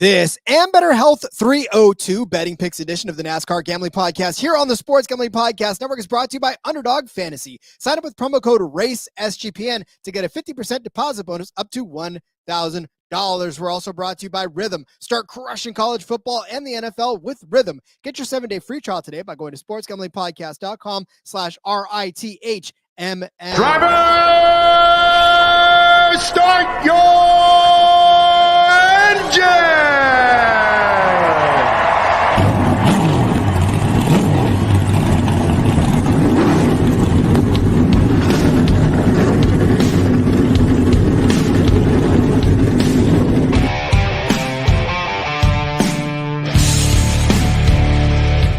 This Ambetter Health 302 betting picks edition of the NASCAR Gambling Podcast here on the Sports Gambling Podcast Network is brought to you by Underdog Fantasy. Sign up with promo code RACESGPN to get a 50% deposit bonus up to $1,000. We're also brought to you by Rhythm. Start crushing college football and the NFL with Rhythm. Get your 7-day free trial today by going to sportsgamblingpodcast.com/RITHMN. Driver, start your engine!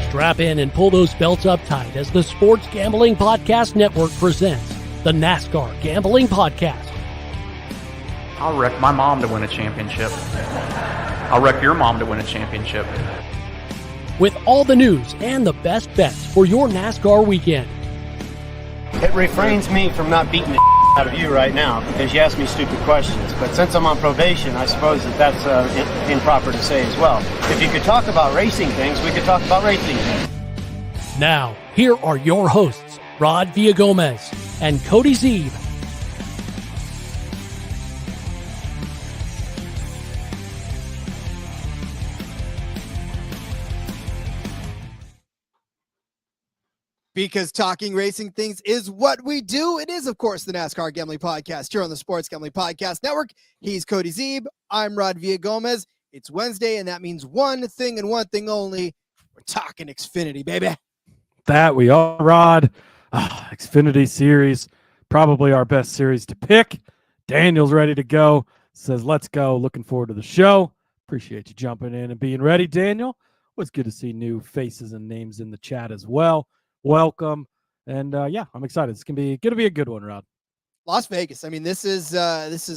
Strap in and pull those belts up tight as the Sports Gambling Podcast Network presents the NASCAR Gambling Podcast. I'll wreck my mom to win a championship. I'll wreck your mom to win a championship. With all the news and the best bets for your NASCAR weekend. It refrains me from not beating the out of you right now because you ask me stupid questions. But since I'm on probation, I suppose that's improper to say as well. If you could talk about racing things, we could talk about racing things. Now, here are your hosts, Rod Villagomez and Cody Zeeb. Because talking racing things is what we do. It is, of course, the NASCAR Gambling Podcast here on the Sports Gambling Podcast Network. He's Cody Zeeb. I'm Rod Villagomez. It's Wednesday, and that means one thing and one thing only. We're talking Xfinity, baby. That we are, Rod. Xfinity Series, probably our best series to pick. Daniel's ready to go. Says, let's go. Looking forward to the show. Appreciate you jumping in and being ready, Daniel. It was good to see new faces and names in the chat as well. Welcome. And yeah, I'm excited. It's gonna be a good one, Rod. Las Vegas. I mean, this is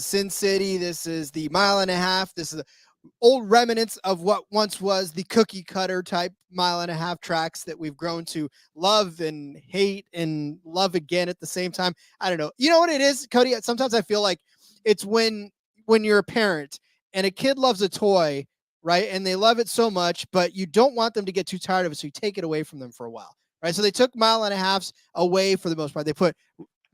Sin City. This is the mile and a half. This is the old remnants of what once was the cookie cutter type mile and a half tracks that we've grown to love and hate and love again at the same time. I don't know. You know what it is, Cody? Sometimes I feel like it's when you're a parent and a kid loves a toy, right? And they love it so much, but you don't want them to get too tired of it, so you take it away from them for a while. Right, so they took mile and a halves away for the most part. They put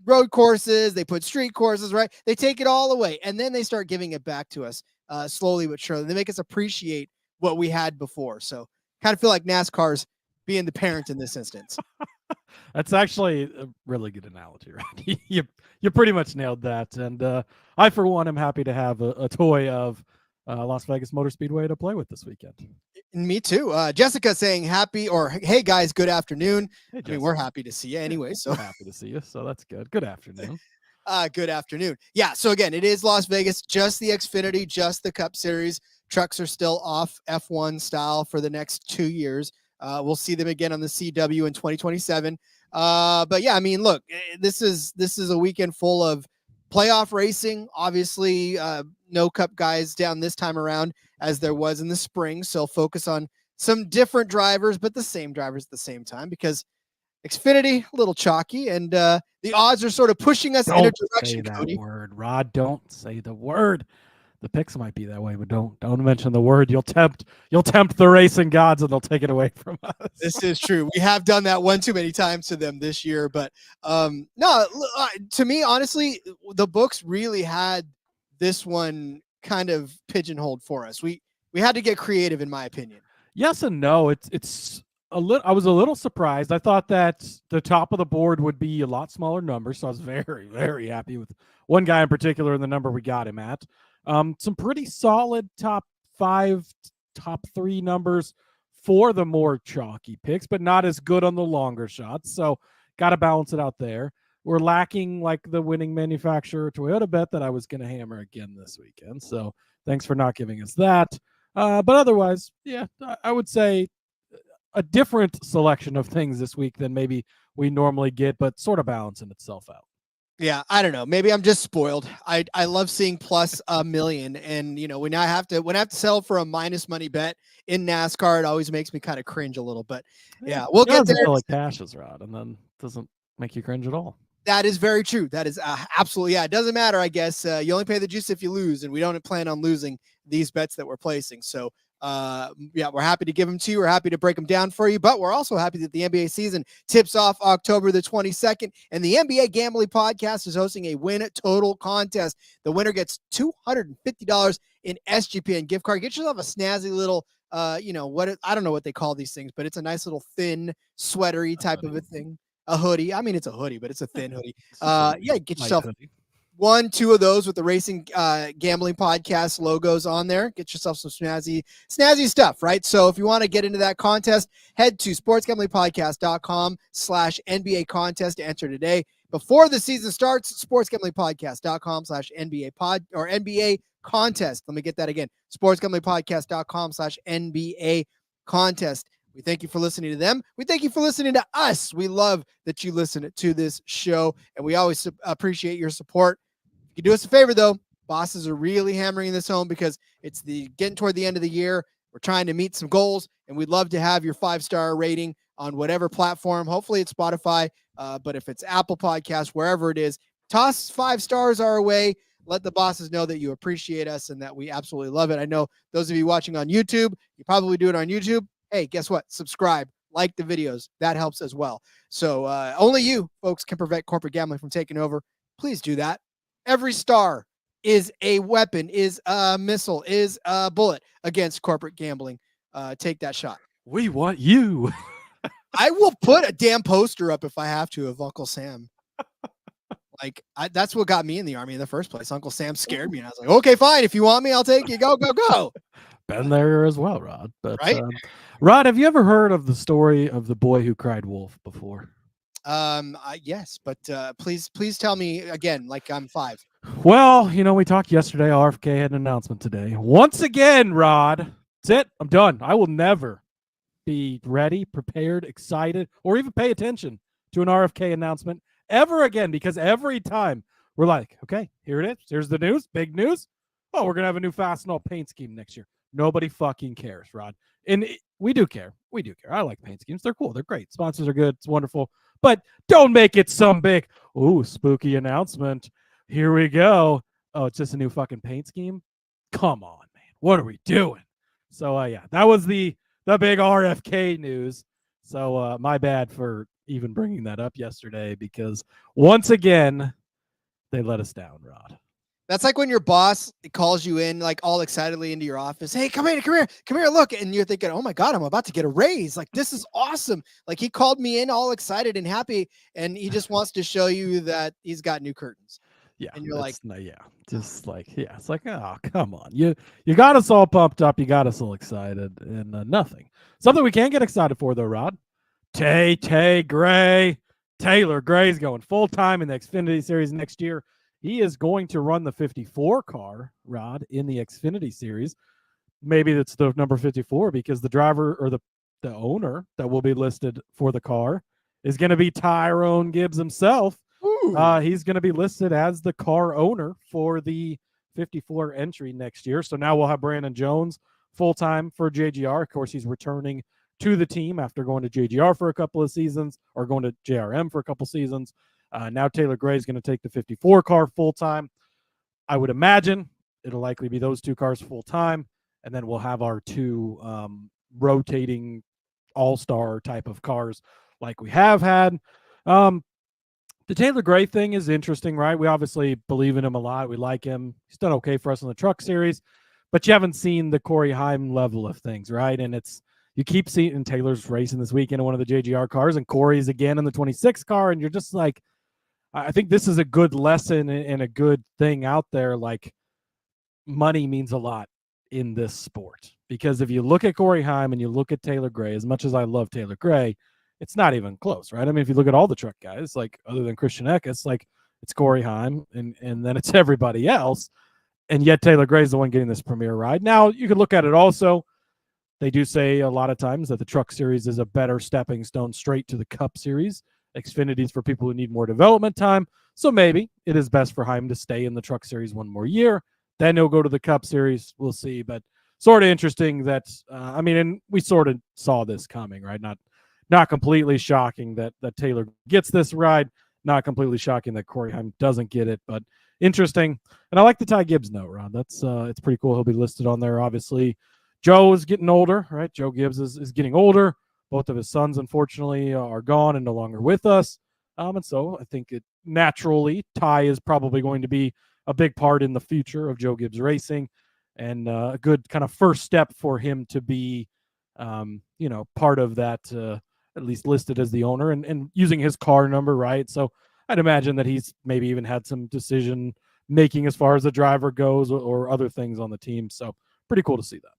road courses, they put street courses, right? They take it all away, and then they start giving it back to us slowly but surely. They make us appreciate what we had before. So kind of feel like NASCAR's being the parent in this instance. That's actually a really good analogy, right? you pretty much nailed that. And I, for one, am happy to have a toy of Las Vegas Motor Speedway to play with this weekend. Me too. Jessica saying hey guys, good afternoon. Hey, I mean, we're happy to see you anyway. So happy to see you. So that's good. Good afternoon. Good afternoon. Yeah. So again, it is Las Vegas, just the Xfinity, just the Cup Series. Trucks are still off F1 style for the next 2 years. We'll see them again on the CW in 2027. But yeah, I mean, look, this is a weekend full of playoff racing. Obviously, no Cup guys down this time around as there was in the spring. So focus on some different drivers, but the same drivers at the same time, because Xfinity, a little chalky, and the odds are sort of pushing us in a direction. Don't say Cody. that word, Rod. Don't say the word. The picks might be that way, but don't mention the word. You'll tempt the racing gods, and they'll take it away from us. This is true. We have done that one too many times to them this year, but no. To me, honestly, the books really had this one kind of pigeonholed for us. We had to get creative, in my opinion. Yes and no. It's a little. I was a little surprised. I thought that the top of the board would be a lot smaller numbers, so I was very, very happy with one guy in particular and the number we got him at. Some pretty solid top 5, top 3 numbers for the more chalky picks, but not as good on the longer shots. So got to balance it out there. We're lacking like the winning manufacturer Toyota bet that I was going to hammer again this weekend. So thanks for not giving us that. But otherwise, yeah, I would say a different selection of things this week than maybe we normally get, but sort of balancing itself out. Yeah, I don't know. Maybe I'm just spoiled. I love seeing plus $1 million, and when I have to sell for a minus money bet in NASCAR, it always makes me kind of cringe a little. But yeah, we'll get there. Like Cash's Rod, and then doesn't make you cringe at all. That is very true. That is absolutely, yeah. It doesn't matter, I guess. You only pay the juice if you lose, and we don't plan on losing these bets that we're placing. So, yeah, we're happy to give them to you. We're happy to break them down for you, but we're also happy that the NBA season tips off October the 22nd, and the NBA Gambling Podcast is hosting a win total contest. The winner gets $250 in SGPN gift card. Get yourself a snazzy little, I don't know what they call these things, but it's a nice little thin, sweatery type of a thing. A hoodie. I mean, it's a hoodie, but it's a thin hoodie. Yeah, get yourself 1-2 of those with the Racing Gambling Podcast logos on there. Get yourself some snazzy stuff, right? So if you want to get into that contest, head to sportsgamblingpodcast.com/NBA contest to enter today. Before the season starts, sportsgamblingpodcast.com/NBA pod or NBA contest. Let me get that again. sportsgamblingpodcast.com/NBA contest. We thank you for listening to them. We thank you for listening to us. We love that you listen to this show, and we always appreciate your support. If you do us a favor, though, bosses are really hammering this home because it's getting toward the end of the year. We're trying to meet some goals, and we'd love to have your 5-star rating on whatever platform. Hopefully it's Spotify, but if it's Apple Podcasts, wherever it is, toss 5 stars our way. Let the bosses know that you appreciate us and that we absolutely love it. I know those of you watching on YouTube, you probably do it on YouTube. Hey, guess what? Subscribe, like the videos. That helps as well. So only you folks can prevent corporate gambling from taking over. Please do that. Every star is a weapon, is a missile, is a bullet against corporate gambling. Take that shot. We want you. I will put a damn poster up if I have to of Uncle Sam. That's what got me in the Army in the first place. Uncle Sam scared me, and I was like, okay, fine. If you want me, I'll take you. Go, go, go. Been there as well, Rod. But, right? Rod, have you ever heard of the story of the boy who cried wolf before? Yes, but please tell me again, like I'm 5. Well, we talked yesterday. RFK had an announcement today. Once again, Rod, that's it. I'm done. I will never be ready, prepared, excited, or even pay attention to an RFK announcement ever again, because every time we're like, okay, here it is. Here's the news. Big news. Oh, we're going to have a new Fastenal paint scheme next year. Nobody fucking cares, Rod. And we do care. We do care. I like paint schemes. They're cool. They're great. Sponsors are good. It's wonderful. But don't make it some big, spooky announcement. Here we go. Oh, it's just a new fucking paint scheme? Come on, man. What are we doing? So, yeah, that was the big RFK news. So, my bad for even bringing that up yesterday, because once again, they let us down, Rod. That's like when your boss calls you in, like all excitedly into your office. Hey, come here, look. And you're thinking, oh my God, I'm about to get a raise. Like, this is awesome. Like, he called me in all excited and happy, and he just wants to show you that he's got new curtains. Yeah. And you're like, it's like, oh, come on. You got us all pumped up. You got us all excited, and nothing. Something we can get excited for, though, Rod. Taylor Gray's going full-time in the Xfinity Series next year. He is going to run the 54 car, Rod, in the Xfinity Series. Maybe that's the number 54 because the driver or the owner that will be listed for the car is going to be Tyrone Gibbs himself. He's going to be listed as the car owner for the 54 entry next year. So now we'll have Brandon Jones full-time for JGR. Of course, he's returning to the team after going to JGR for a couple of seasons, or going to JRM for a couple seasons. Now Taylor Gray is going to take the 54 car full-time. I would imagine it'll likely be those 2 cars full-time, and then we'll have our 2 rotating all-star type of cars like we have had. The Taylor Gray thing is interesting, right? We obviously believe in him a lot. We like him. He's done okay for us in the truck series, but you haven't seen the Corey Heim level of things, right? And you keep seeing Taylor's racing this weekend in one of the JGR cars, and Corey's again in the 26 car, and you're just like, I think this is a good lesson and a good thing out there. Like, money means a lot in this sport, because if you look at Corey Heim and you look at Taylor Gray, as much as I love Taylor Gray, it's not even close, right? I mean, if you look at all the truck guys, like other than Christian Eckes, like it's Corey Heim and then it's everybody else. And yet Taylor Gray is the one getting this premier ride. Now, you could look at it also. They do say a lot of times that the truck series is a better stepping stone straight to the Cup series. Xfinity's for people who need more development time. So maybe it is best for Heim to stay in the truck series one more year. Then he'll go to the Cup series. We'll see. But sort of interesting that, and we sort of saw this coming, right? Not completely shocking that Taylor gets this ride. not completely shocking that Corey Heim doesn't get it, but interesting. And I like the Ty Gibbs note, Ron. That's it's pretty cool. He'll be listed on there. Obviously, Joe is getting older, right? Joe Gibbs is getting older. Both of his sons, unfortunately, are gone and no longer with us. And so I think it naturally, Ty is probably going to be a big part in the future of Joe Gibbs Racing, and a good kind of first step for him to be, part of that, at least listed as the owner and using his car number, right? So I'd imagine that he's maybe even had some decision making as far as the driver goes or other things on the team. So pretty cool to see that.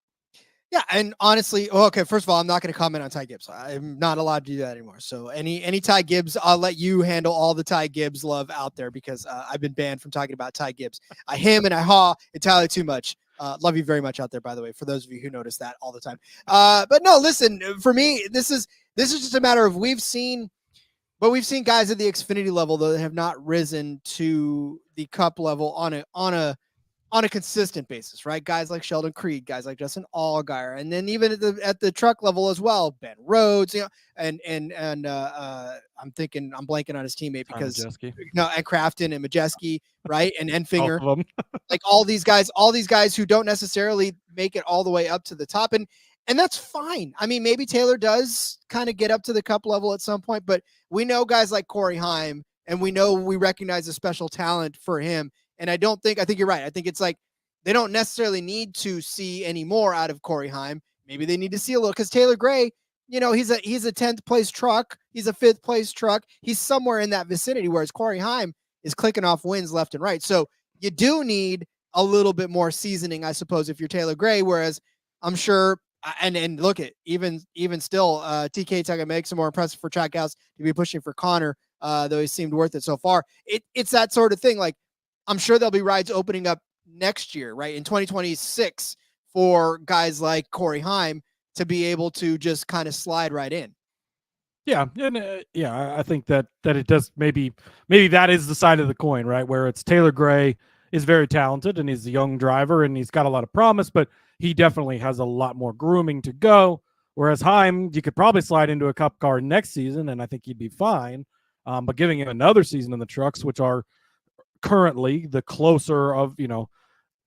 Yeah, and honestly, okay, first of all, I'm not going to comment on Ty Gibbs. I'm not allowed to do that anymore. So any Ty Gibbs, I'll let you handle all the Ty Gibbs love out there, because I've been banned from talking about Ty Gibbs. I him and I haw entirely too much. Love you very much out there, by the way, for those of you who notice that all the time. But no, listen, for me, this is just a matter of we've seen guys at the Xfinity level that have not risen to the Cup level on a consistent basis, right? Guys like Sheldon Creed, guys like Justin Allgaier, and then even at the truck level as well, Ben Rhodes, and I'm blanking on his teammate because and Crafton and Majeski, right? And Enfinger, like all these guys who don't necessarily make it all the way up to the top, and that's fine. I mean, maybe Taylor does kind of get up to the Cup level at some point, but we know guys like Corey Heim, and we recognize a special talent for him. And I think you're right. I think it's like they don't necessarily need to see any more out of Corey Heim. Maybe they need to see a little, because Taylor Gray, he's a 10th place truck. He's a 5th place truck. He's somewhere in that vicinity, whereas Corey Heim is clicking off wins left and right. So you do need a little bit more seasoning, I suppose, if you're Taylor Gray, whereas I'm sure, and look at even still, TK Tugga makes some more impressive for Trackhouse to be pushing for Connor, though he seemed worth it so far. It's that sort of thing. Like, I'm sure there'll be rides opening up next year, right? In 2026 for guys like Corey Heim to be able to just kind of slide right in. Yeah. And I think that it does maybe that is the side of the coin, right? Where it's Taylor Gray is very talented and he's a young driver and he's got a lot of promise, but he definitely has a lot more grooming to go. Whereas Heim, you could probably slide into a Cup car next season and I think he'd be fine. But giving him another season in the trucks, which are currently the closer of,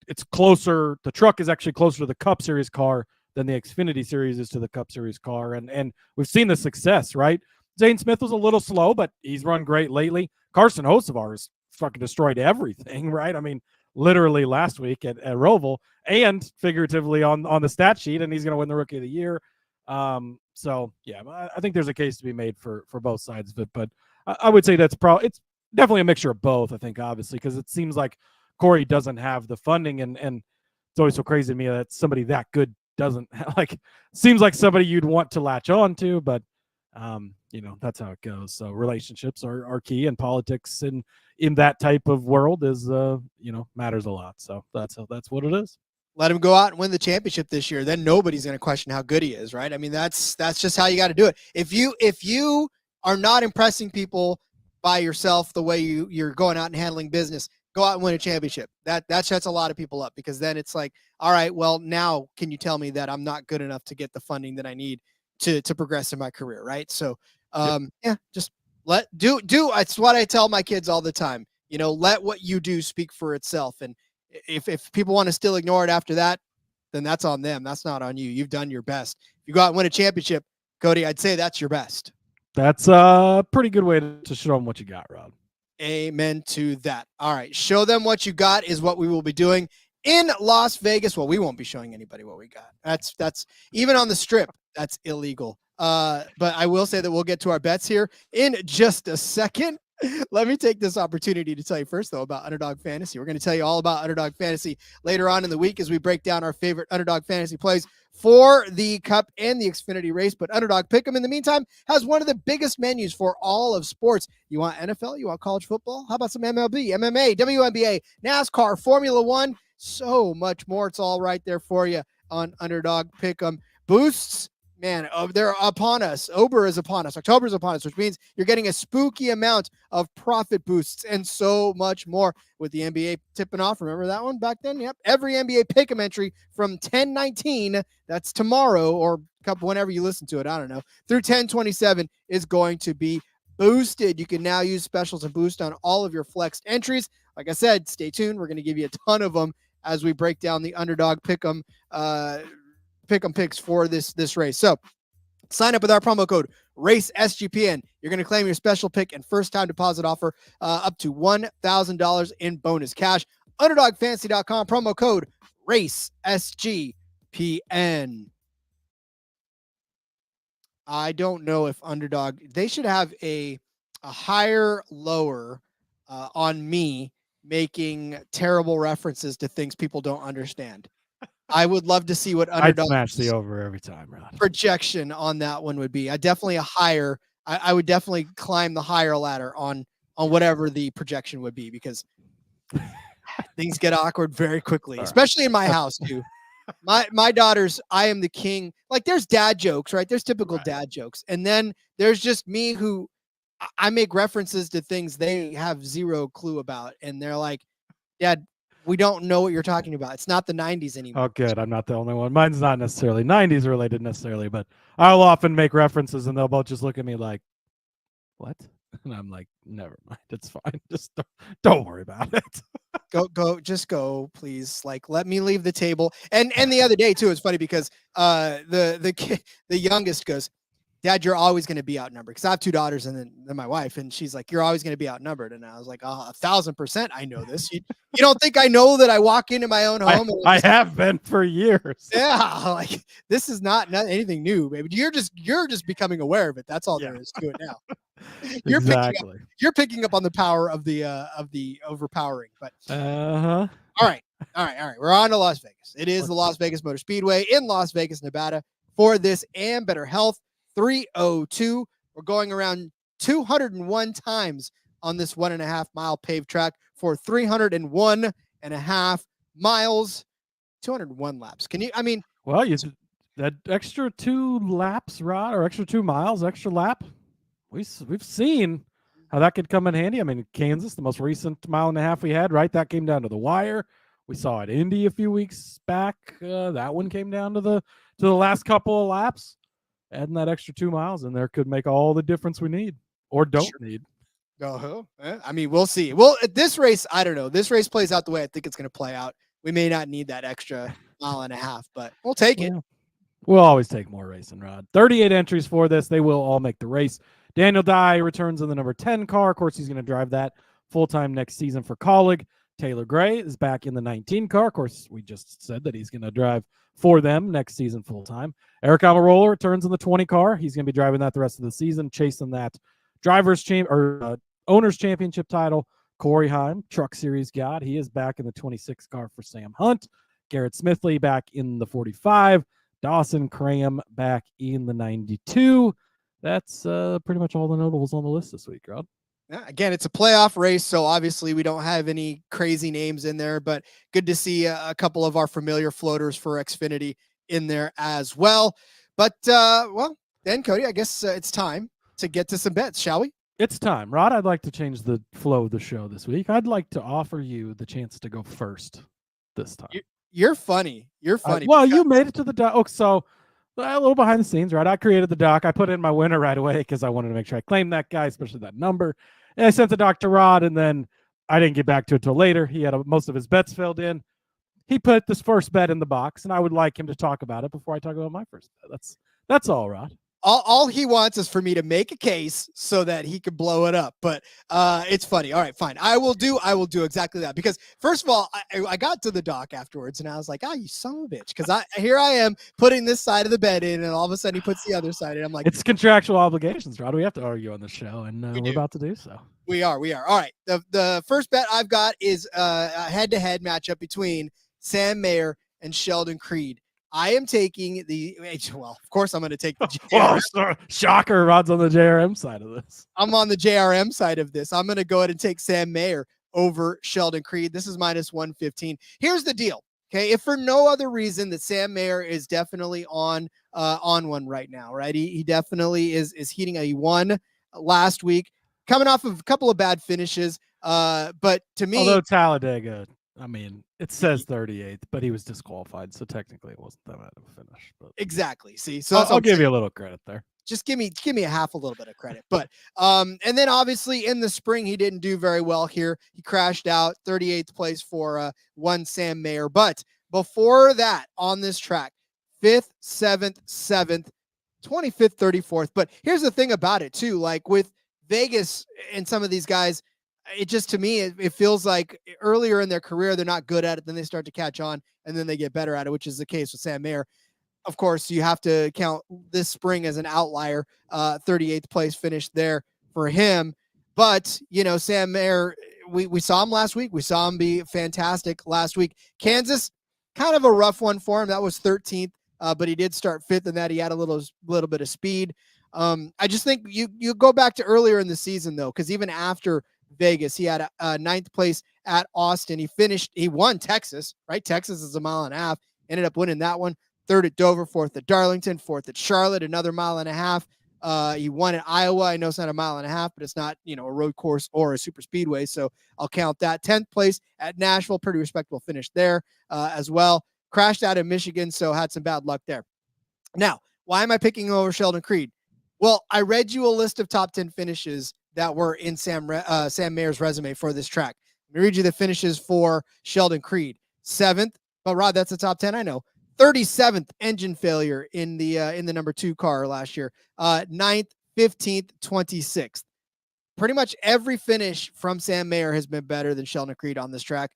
it's closer. The truck is actually closer to the Cup Series car than the Xfinity Series is to the Cup Series car. And we've seen the success, right? Zane Smith was a little slow, but he's run great lately. Carson Hocevar has fucking destroyed everything, right? I mean, literally last week at Roval and figuratively on the stat sheet, and he's going to win the Rookie of the Year. So yeah, I think there's a case to be made for both sides of it, but I would say it's definitely a mixture of both, I think, obviously, because it seems like Corey doesn't have the funding, and it's always so crazy to me that somebody that good doesn't seems like somebody you'd want to latch on to, but that's how it goes. So relationships are key, and politics in that type of world is matters a lot. So that's what it is. Let him go out and win the championship this year. Then nobody's going to question how good he is, right? I mean, that's just how you got to do it. If you are not impressing people by yourself the way you're going out and handling business, go out and win a championship. That shuts a lot of people up, because then it's like, all right, well, now can you tell me that I'm not good enough to get the funding that I need to progress in my career, right? So just do. It's what I tell my kids all the time. Let what you do speak for itself. And if people want to still ignore it after that, then that's on them. That's not on you. You've done your best. If you go out and win a championship, Cody, I'd say that's your best. That's a pretty good way to show them what you got, Rob. Amen to that. All right. Show them what you got is what we will be doing in Las Vegas. Well, we won't be showing anybody what we got. That's even on the strip. That's illegal. But I will say that we'll get to our bets here in just a second. Let me take this opportunity to tell you first, though, about Underdog Fantasy. We're going to tell you all about Underdog Fantasy later on in the week as we break down our favorite Underdog Fantasy plays for the Cup and the Xfinity race. But Underdog Pick'em, in the meantime, has one of the biggest menus for all of sports. You want NFL? You want college football? How about some MLB, MMA, WNBA, NASCAR, Formula One? So much more. It's all right there for you on Underdog Pick'em. Boosts, man, they're upon us. October is upon us, which means you're getting a spooky amount of profit boosts and so much more with the NBA tipping off. Remember that one back then? Yep. Every NBA pick'em entry from 10/19, that's tomorrow, or whenever you listen to it, I don't know, through 10/27 is going to be boosted. You can now use specials and boost on all of your flexed entries. Like I said, stay tuned. We're going to give you a ton of them as we break down the underdog pick'em picks for this race. So sign up with our promo code RACESGPN. You're going to claim your special pick and first time deposit offer up to $1,000 in bonus cash. UnderdogFantasy.com, promo code RACESGPN. I don't know if Underdog, they should have a higher lower on me making terrible references to things people don't understand. I would love to see what I'd Underdog smash the over every time, Rod. projection on that one would be. I definitely a higher. I would definitely climb the higher ladder on whatever the projection would be, because things get awkward very quickly, especially in my house too. My daughters, I am the king. Like, there's dad jokes, right? There's typical dad jokes. And then there's just me, who I make references to things they have zero clue about. And they're like, Dad, we don't know what you're talking about. It's not the 90s anymore. Oh, good. I'm not the only one. Mine's not necessarily 90s related necessarily, but I'll often make references and they'll both just look at me like, what? And I'm like, never mind. It's fine. Just don't worry about it. Just go, please. Like, let me leave the table. And the other day too, it's funny because the kid, the youngest, goes, Dad, you're always going to be outnumbered. Because I have two daughters and then my wife, and she's like, you're always going to be outnumbered. And I was like, 1,000%, I know this. You don't think I know that I walk into my own home? I have been for years. Yeah, like, this is not anything new, baby. You're just becoming aware of it. That's all there is to it now. You're picking up on the power of the overpowering. But all right. We're on to Las Vegas. It is the Las Vegas Motor Speedway in Las Vegas, Nevada, for this Ambetter Health 302. We're going around 201 times on this 1.5 mile paved track for 301.5 miles, 201 laps. Well, that extra 2 laps, Rod, or extra 2 miles, extra lap. We've seen how that could come in handy. I mean, Kansas, the most recent 1.5 miles we had, right? That came down to the wire. We saw it Indy a few weeks back. That one came down to the last couple of laps. Adding that extra 2 miles in there could make all the difference we need or don't need. I mean, we'll see. Well, at this race, I don't know. This race plays out the way I think it's going to play out. We may not need that extra 1.5 miles, but we'll take it. We'll always take more racing, Rod. 38 entries for this. They will all make the race. Daniel Dye returns in the number 10 car. Of course, he's going to drive that full-time next season for Colleague. Taylor Gray is back in the 19 car. Of course, we just said that he's going to drive for them next season full-time. Eric Almirola returns in the 20 car. He's going to be driving that the rest of the season, chasing that owner's championship title. Corey Heim, Truck Series God, he is back in the 26 car for Sam Hunt. Garrett Smithley back in the 45. Dawson Cram back in the 92. That's pretty much all the notables on the list this week, Rod. Yeah, again, it's a playoff race, so obviously we don't have any crazy names in there, but good to see a couple of our familiar floaters for Xfinity in there as well. But, well, then, Cody, I guess it's time to get to some bets, shall we? It's time. Rod, I'd like to change the flow of the show this week. I'd like to offer you the chance to go first this time. You're funny. You're funny. Well, you made it to the doc. Oh, so a little behind the scenes, right? I created the doc. I put in my winner right away because I wanted to make sure I claimed that guy, especially that number. And I sent the doc to Rod, and then I didn't get back to it till later. He had most of his bets filled in. He put this first bet in the box, and I would like him to talk about it before I talk about my first bet. That's all, Rod. All he wants is for me to make a case so that he could blow it up. But it's funny. All right, fine. I will do exactly that. Because first of all, I got to the doc afterwards and I was like, you son of a bitch. Because here I am putting this side of the bet in, and all of a sudden he puts the other side in. I'm like, it's contractual obligations, Rod. We have to argue on the show, and we're about to do so. We are. All right. The first bet I've got is a head-to-head matchup between Sam Mayer and Sheldon Creed. I am taking of course I'm going to take the JRM. Shocker, Rod's on the JRM side of this. I'm on the JRM side of this. I'm going to go ahead and take Sam Mayer over Sheldon Creed. This is minus 115. Here's the deal. Okay. If for no other reason that Sam Mayer is definitely on one right now, right? He definitely is heating. He won last week, coming off of a couple of bad finishes. But to me, although Talladega, I mean, it says 38th, but he was disqualified, so technically it wasn't that bad of a finish. But exactly. See, so I'll give you a little credit there. just give me a half a little bit of credit. But and then obviously in the spring he didn't do very well here. He crashed out, 38th place for one Sam Mayer. But before that on this track, 5th, 7th, 7th, 25th, 34th. But here's the thing about it too, like with Vegas and some of these guys, it just, to me, it feels like earlier in their career, they're not good at it. Then they start to catch on and then they get better at it, which is the case with Sam Mayer. Of course, you have to count this spring as an outlier, 38th place finish there for him. But, Sam Mayer, we saw him last week. We saw him be fantastic last week. Kansas, kind of a rough one for him. That was 13th, but he did start 5th in that. He had a little bit of speed. I just think you go back to earlier in the season, though, because even after Vegas, he had a 9th place at Austin. He won Texas, right? Texas is a mile and a half. Ended up winning that one. 3rd at Dover, 4th at Darlington, 4th at Charlotte, another mile and a half. He won at Iowa. I know it's not a mile and a half, but it's not, a road course or a super speedway. So I'll count that. 10th place at Nashville, pretty respectable finish there as well. Crashed out in Michigan, so had some bad luck there. Now, why am I picking over Sheldon Creed? Well, I read you a list of top 10 finishes that were in Sam Mayer's resume for this track. Let me read you the finishes for Sheldon Creed. 7th, but Rod, that's the top 10. I know. 37th engine failure in the number 2 car last year. 9th, 15th, 26th. Pretty much every finish from Sam Mayer has been better than Sheldon Creed on this track,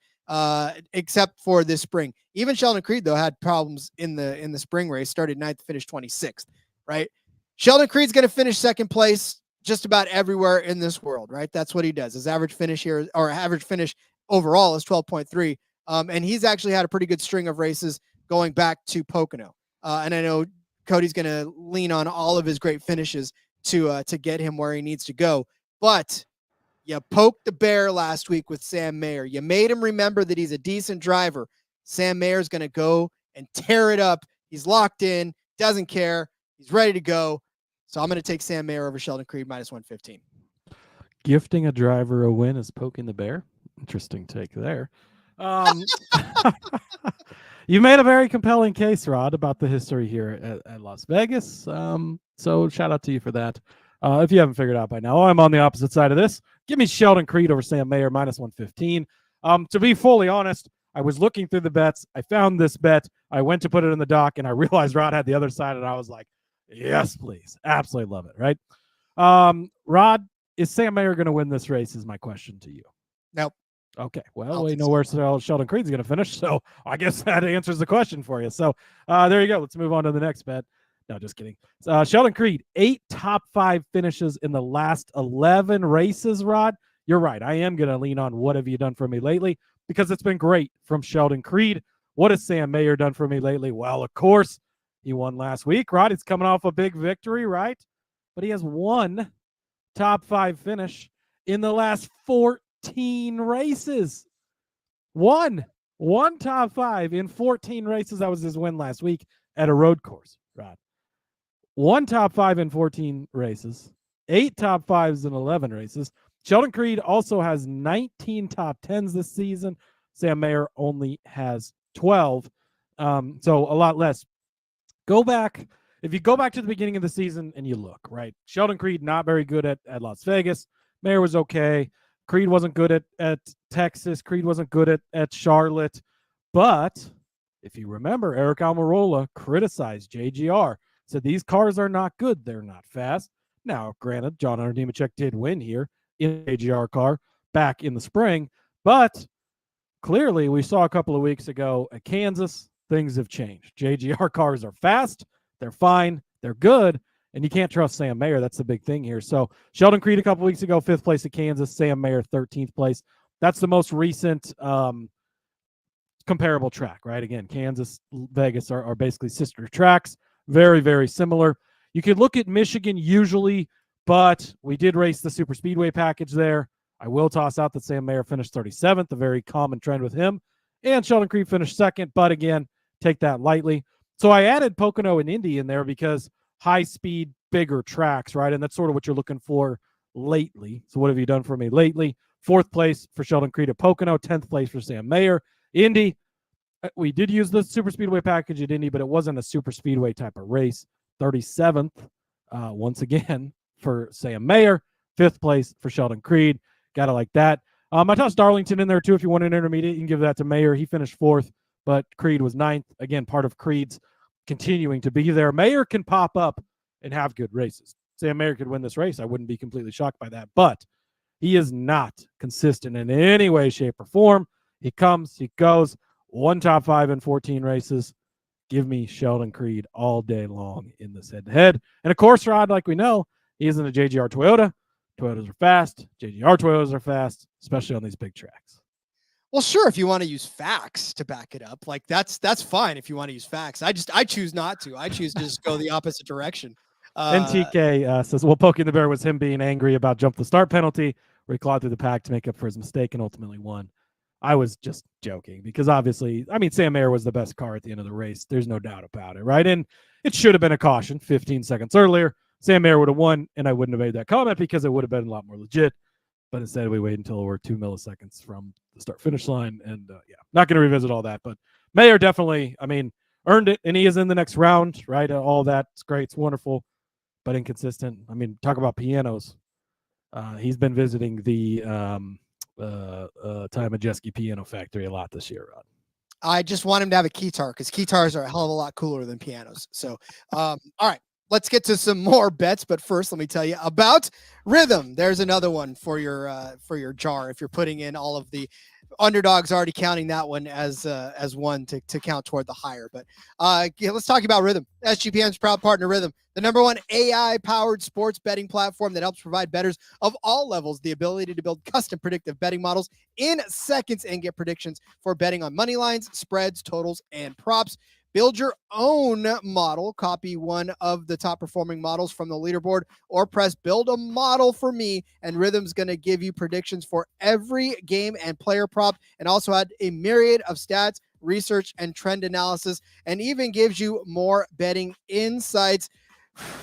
except for this spring. Even Sheldon Creed, though, had problems in the spring race. Started 9th, finished 26th. Right? Sheldon Creed's going to finish 2nd place just about everywhere in this world. Right? That's what he does. His average finish here, or average finish overall, is 12.3. And he's actually had a pretty good string of races going back to Pocono. And I know Cody's going to lean on all of his great finishes to get him where he needs to go. But you poked the bear last week with Sam Mayer. You made him remember that he's a decent driver. Sam Mayer's going to go and tear it up. He's locked in, doesn't care. He's ready to go. So I'm going to take Sam Mayer over Sheldon Creed minus 115. Gifting a driver a win is poking the bear. Interesting take there. You made a very compelling case, Rod, about the history here at Las Vegas. So shout out to you for that. If you haven't figured out by now, I'm on the opposite side of this. Give me Sheldon Creed over Sam Mayer, minus 115. To be fully honest, I was looking through the bets. I found this bet. I went to put it in the dock, and I realized Rod had the other side, and I was like, yes, please. Absolutely love it, right? Rod, is Sam Mayer going to win this race is my question to you. Nope. Okay, well, we know where Sheldon Creed's going to finish, so I guess that answers the question for you. So there you go. Let's move on to the next bet. No, just kidding. Sheldon Creed, 8 top 5 finishes in the last 11 races, Rod. You're right. I am going to lean on what have you done for me lately, because it's been great from Sheldon Creed. What has Sam Mayer done for me lately? Well, of course, he won last week, Rod. It's coming off a big victory, right? But he has 1 top 5 finish in the last 14 races. One top 5 in 14 races. That was his win last week at a road course, Rod. 1 top 5 in 14 races. 8 top 5s in 11 races. Sheldon Creed also has 19 top 10s this season. Sam Mayer only has 12. So a lot less. If you go back to the beginning of the season and you look, right? Sheldon Creed, not very good at Las Vegas. Mayer was okay. Creed wasn't good at Texas. Creed wasn't good at Charlotte. But if you remember, Eric Almirola criticized JGR, said these cars are not good. They're not fast. Now, granted, John Hunter Nemechek did win here in a JGR car back in the spring. But clearly, we saw a couple of weeks ago at Kansas, things have changed. JGR cars are fast. They're fine. They're good. And you can't trust Sam Mayer. That's the big thing here. So Sheldon Creed a couple weeks ago, 5th place at Kansas. Sam Mayer, 13th place. That's the most recent comparable track, right? Again, Kansas, Vegas are basically sister tracks. Very, very similar. You could look at Michigan usually, but we did race the super speedway package there. I will toss out that Sam Mayer finished 37th, a very common trend with him. And Sheldon Creed finished 2nd, but again, take that lightly. So I added Pocono and Indy in there because high speed, bigger tracks, right? And that's sort of what you're looking for lately. So what have you done for me lately? 4th place for Sheldon Creed at Pocono, 10th place for Sam Mayer. Indy, we did use the super speedway package at Indy, but it wasn't a super speedway type of race. 37th once again for Sam Mayer, 5th place for Sheldon Creed. Gotta like that. I tossed Darlington in there too. If you want an intermediate, you can give that to Mayer. He finished 4th, but Creed was 9th. Again, part of Creed's continuing to be there. Mayer can pop up and have good races. Sam Mayer could win this race. I wouldn't be completely shocked by that, but he is not consistent in any way, shape, or form. He comes, he goes, 1 top 5 in 14 races. Give me Sheldon Creed all day long in this head-to-head. And of course, Rod, like we know, he isn't a JGR Toyota. Toyotas are fast. JGR Toyotas are fast, especially on these big tracks. Well, sure, if you want to use facts to back it up, like that's fine if you want to use facts. I choose not to. I choose to just go the opposite direction. NTK says, well, poking the bear was him being angry about jump the start penalty, where he clawed through the pack to make up for his mistake and ultimately won. I was just joking because obviously, I mean, Sam Mayer was the best car at the end of the race. There's no doubt about it, right? And it should have been a caution 15 seconds earlier. Sam Mayer would have won, and I wouldn't have made that comment because it would have been a lot more legit. But instead, we waited until we're 2 milliseconds from the start-finish line. And, not going to revisit all that. But Mayer definitely, I mean, earned it, and he is in the next round, right? All that's great. It's wonderful, but inconsistent. I mean, talk about pianos. He's been visiting the Ty Majeski Piano Factory a lot this year, Rod. I just want him to have a keytar because keytars are a hell of a lot cooler than pianos. So, all right. Let's get to some more bets, but first, let me tell you about Rhythm. There's another one for your jar. If you're putting in all of the underdogs, already counting that one as one to count toward the higher. But let's talk about Rhythm. SGPN's proud partner, Rhythm, the #1 AI-powered sports betting platform that helps provide bettors of all levels the ability to build custom predictive betting models in seconds and get predictions for betting on money lines, spreads, totals, and props. Build your own model, copy one of the top performing models from the leaderboard, or press build a model for me, and Rhythm's going to give you predictions for every game and player prop, and also add a myriad of stats, research, and trend analysis, and even gives you more betting insights.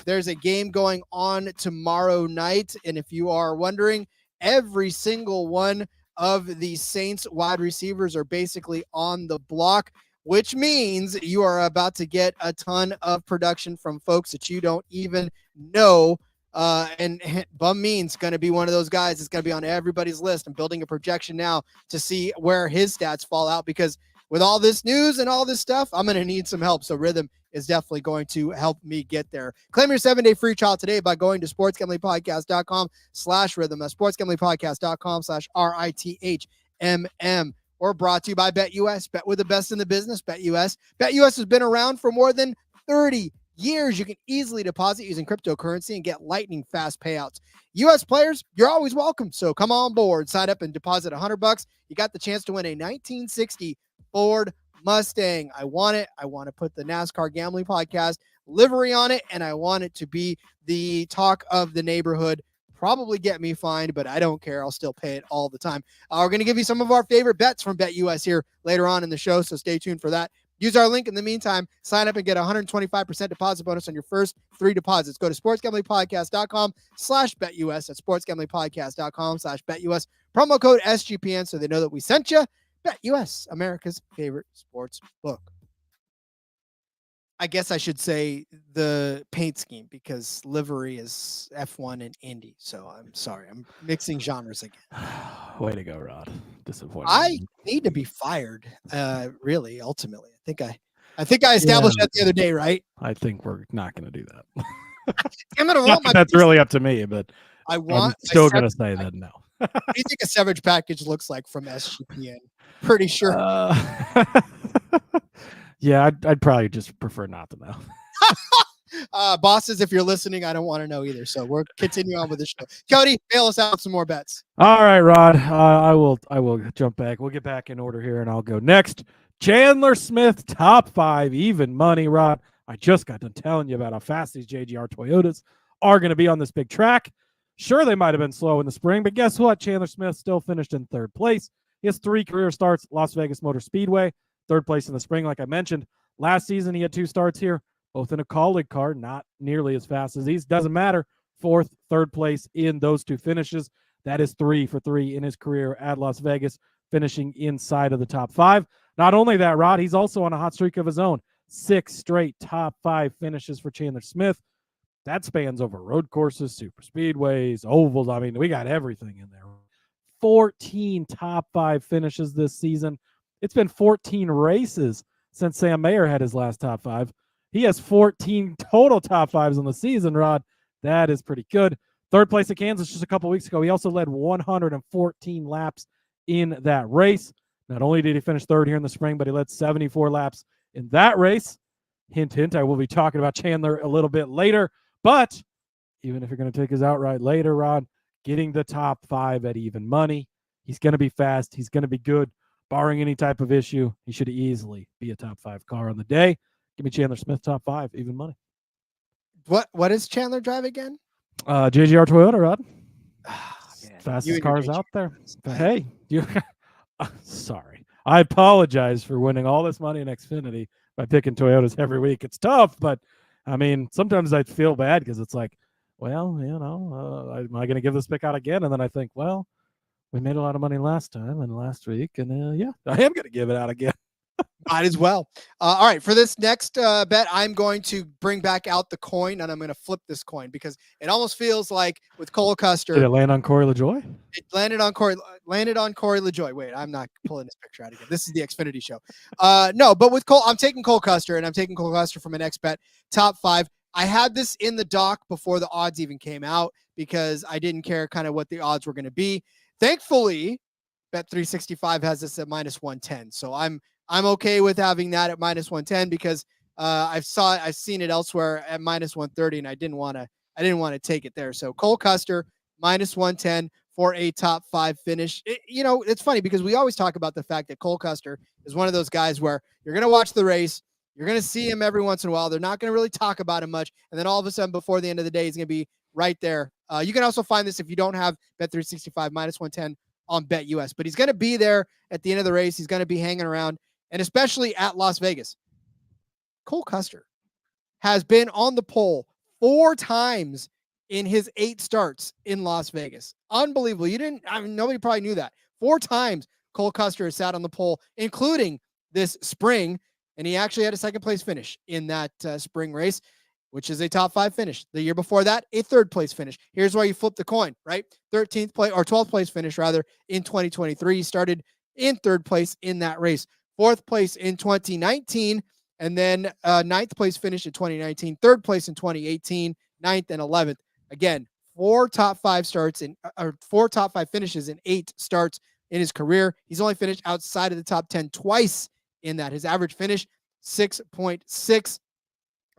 There's a game going on tomorrow night, and if you are wondering, every single one of the Saints wide receivers are basically on the block, which means you are about to get a ton of production from folks that you don't even know. And Bum Means going to be one of those guys that's going to be on everybody's list. I'm building a projection now to see where his stats fall out, because with all this news and all this stuff, I'm going to need some help. So Rhythm is definitely going to help me get there. Claim your 7-day free trial today by going to sportsgamblingpodcast.com/rhythm. That's sportsgamblingpodcast.com/RITHMM. Or brought to you by BetUS. Bet with the best in the business, BetUS. BetUS has been around for more than 30 years. You can easily deposit using cryptocurrency and get lightning fast payouts. U.S. players, you're always welcome. So come on board, sign up and deposit $100. You got the chance to win a 1960 Ford Mustang. I want it. I want to put the NASCAR Gambling Podcast livery on it, and I want it to be the talk of the neighborhood. Probably get me fined, but I don't care. I'll still pay it all the time. We're going to give you some of our favorite bets from BetUS here later on in the show, so stay tuned for that. Use our link in the meantime. Sign up and get a 125% deposit bonus on your first 3 deposits. Go to sportsgamblingpodcast.com/BetUS. That's sportsgamblingpodcast.com/BetUS. Promo code SGPN so they know that we sent you. BetUS, America's favorite sports book. I guess I should say the paint scheme, because livery is F1 and Indy. So I'm sorry. I'm mixing genres again. Way to go, Rod. Disappointing. I need to be fired. Really, ultimately. I think I established that the other day, right? I think we're not going to do that. I'm going to roll my That's really up to me, but I'm still going to say that no. What do you think a severage package looks like from SGPN? Pretty sure. Yeah, I'd probably just prefer not to know. Bosses, if you're listening, I don't want to know either. So we're continuing on with the show. Cody, bail us out with some more bets. All right, Rod. I will jump back. We'll get back in order here, and I'll go next. Chandler Smith, top 5, even money, Rod. I just got done telling you about how fast these JGR Toyotas are going to be on this big track. Sure, they might have been slow in the spring, but guess what? Chandler Smith still finished in 3rd place. He has 3 career starts at Las Vegas Motor Speedway, 3rd place in the spring, like I mentioned. Last season, he had 2 starts here, both in a colleague car, not nearly as fast as these. Doesn't matter. 4th, 3rd place in those 2 finishes. That is 3 for 3 in his career at Las Vegas, finishing inside of the top 5. Not only that, Rod, he's also on a hot streak of his own. 6 straight top 5 finishes for Chandler Smith. that spans over road courses, super speedways, ovals. I mean, we got everything in there. 14 top 5 finishes this season. It's been 14 races since Sam Mayer had his last top 5. He has 14 total top 5s on the season, Rod. That is pretty good. Third place at Kansas just a couple weeks ago. He also led 114 laps in that race. Not only did he finish third here in the spring, but he led 74 laps in that race. Hint, hint, I will be talking about Chandler a little bit later. But even if you're going to take his outright later, Rod, getting the top 5 at even money, he's going to be fast. He's going to be good. Barring any type of issue, he should easily be a top 5 car on the day. Give me Chandler Smith, top 5, even money. What does Chandler drive again? JGR Toyota, Rod. Man, fastest cars out there. But hey, you sorry. I apologize for winning all this money in Xfinity by picking Toyotas every week. It's tough, but I mean, sometimes I feel bad because it's like, well, am I going to give this pick out again? And then I think, well, we made a lot of money last time and last week, and yeah, I am going to give it out again. Might as well. All right, for this next bet, I'm going to bring back out the coin, and I'm going to flip this coin because it almost feels like with Cole Custer. Did it land on Corey LaJoy? It landed on Corey LaJoy. Wait, I'm not pulling this picture out again. This is the Xfinity show. No, but with Cole, I'm taking Cole Custer, and I'm taking Cole Custer from an XBet top 5. I had this in the dock before the odds even came out because I didn't care kind of what the odds were going to be. Thankfully, Bet365 has this at -110, so I'm okay with having that at -110 because I've seen it elsewhere at -130, and I didn't want to take it there. So Cole Custer -110 for a top 5 finish. It's funny because we always talk about the fact that Cole Custer is one of those guys where you're going to watch the race, you're going to see him every once in a while. They're not going to really talk about him much, and then all of a sudden before the end of the day, he's going to be right there. You can also find this if you don't have Bet365 -110 on BetUS, but he's going to be there at the end of the race. He's going to be hanging around. And especially at Las Vegas, Cole Custer has been on the pole 4 times in his 8 starts in Las Vegas. Unbelievable. Nobody probably knew that. 4 times Cole Custer has sat on the pole, including this spring. And he actually had a second place finish in that spring race, which is a top 5 finish. The year before that, a third place finish. Here's why you flip the coin, right? 13th place or 12th place finish rather in 2023. He started in 3rd place in that race. 4th place in 2019, and then 9th place finish in 2019, 3rd place in 2018, 9th and 11th. Again, 4 top 5 starts or 4 top 5 finishes in 8 starts in his career. He's only finished outside of the top 10 twice in that. His average finish 6.6.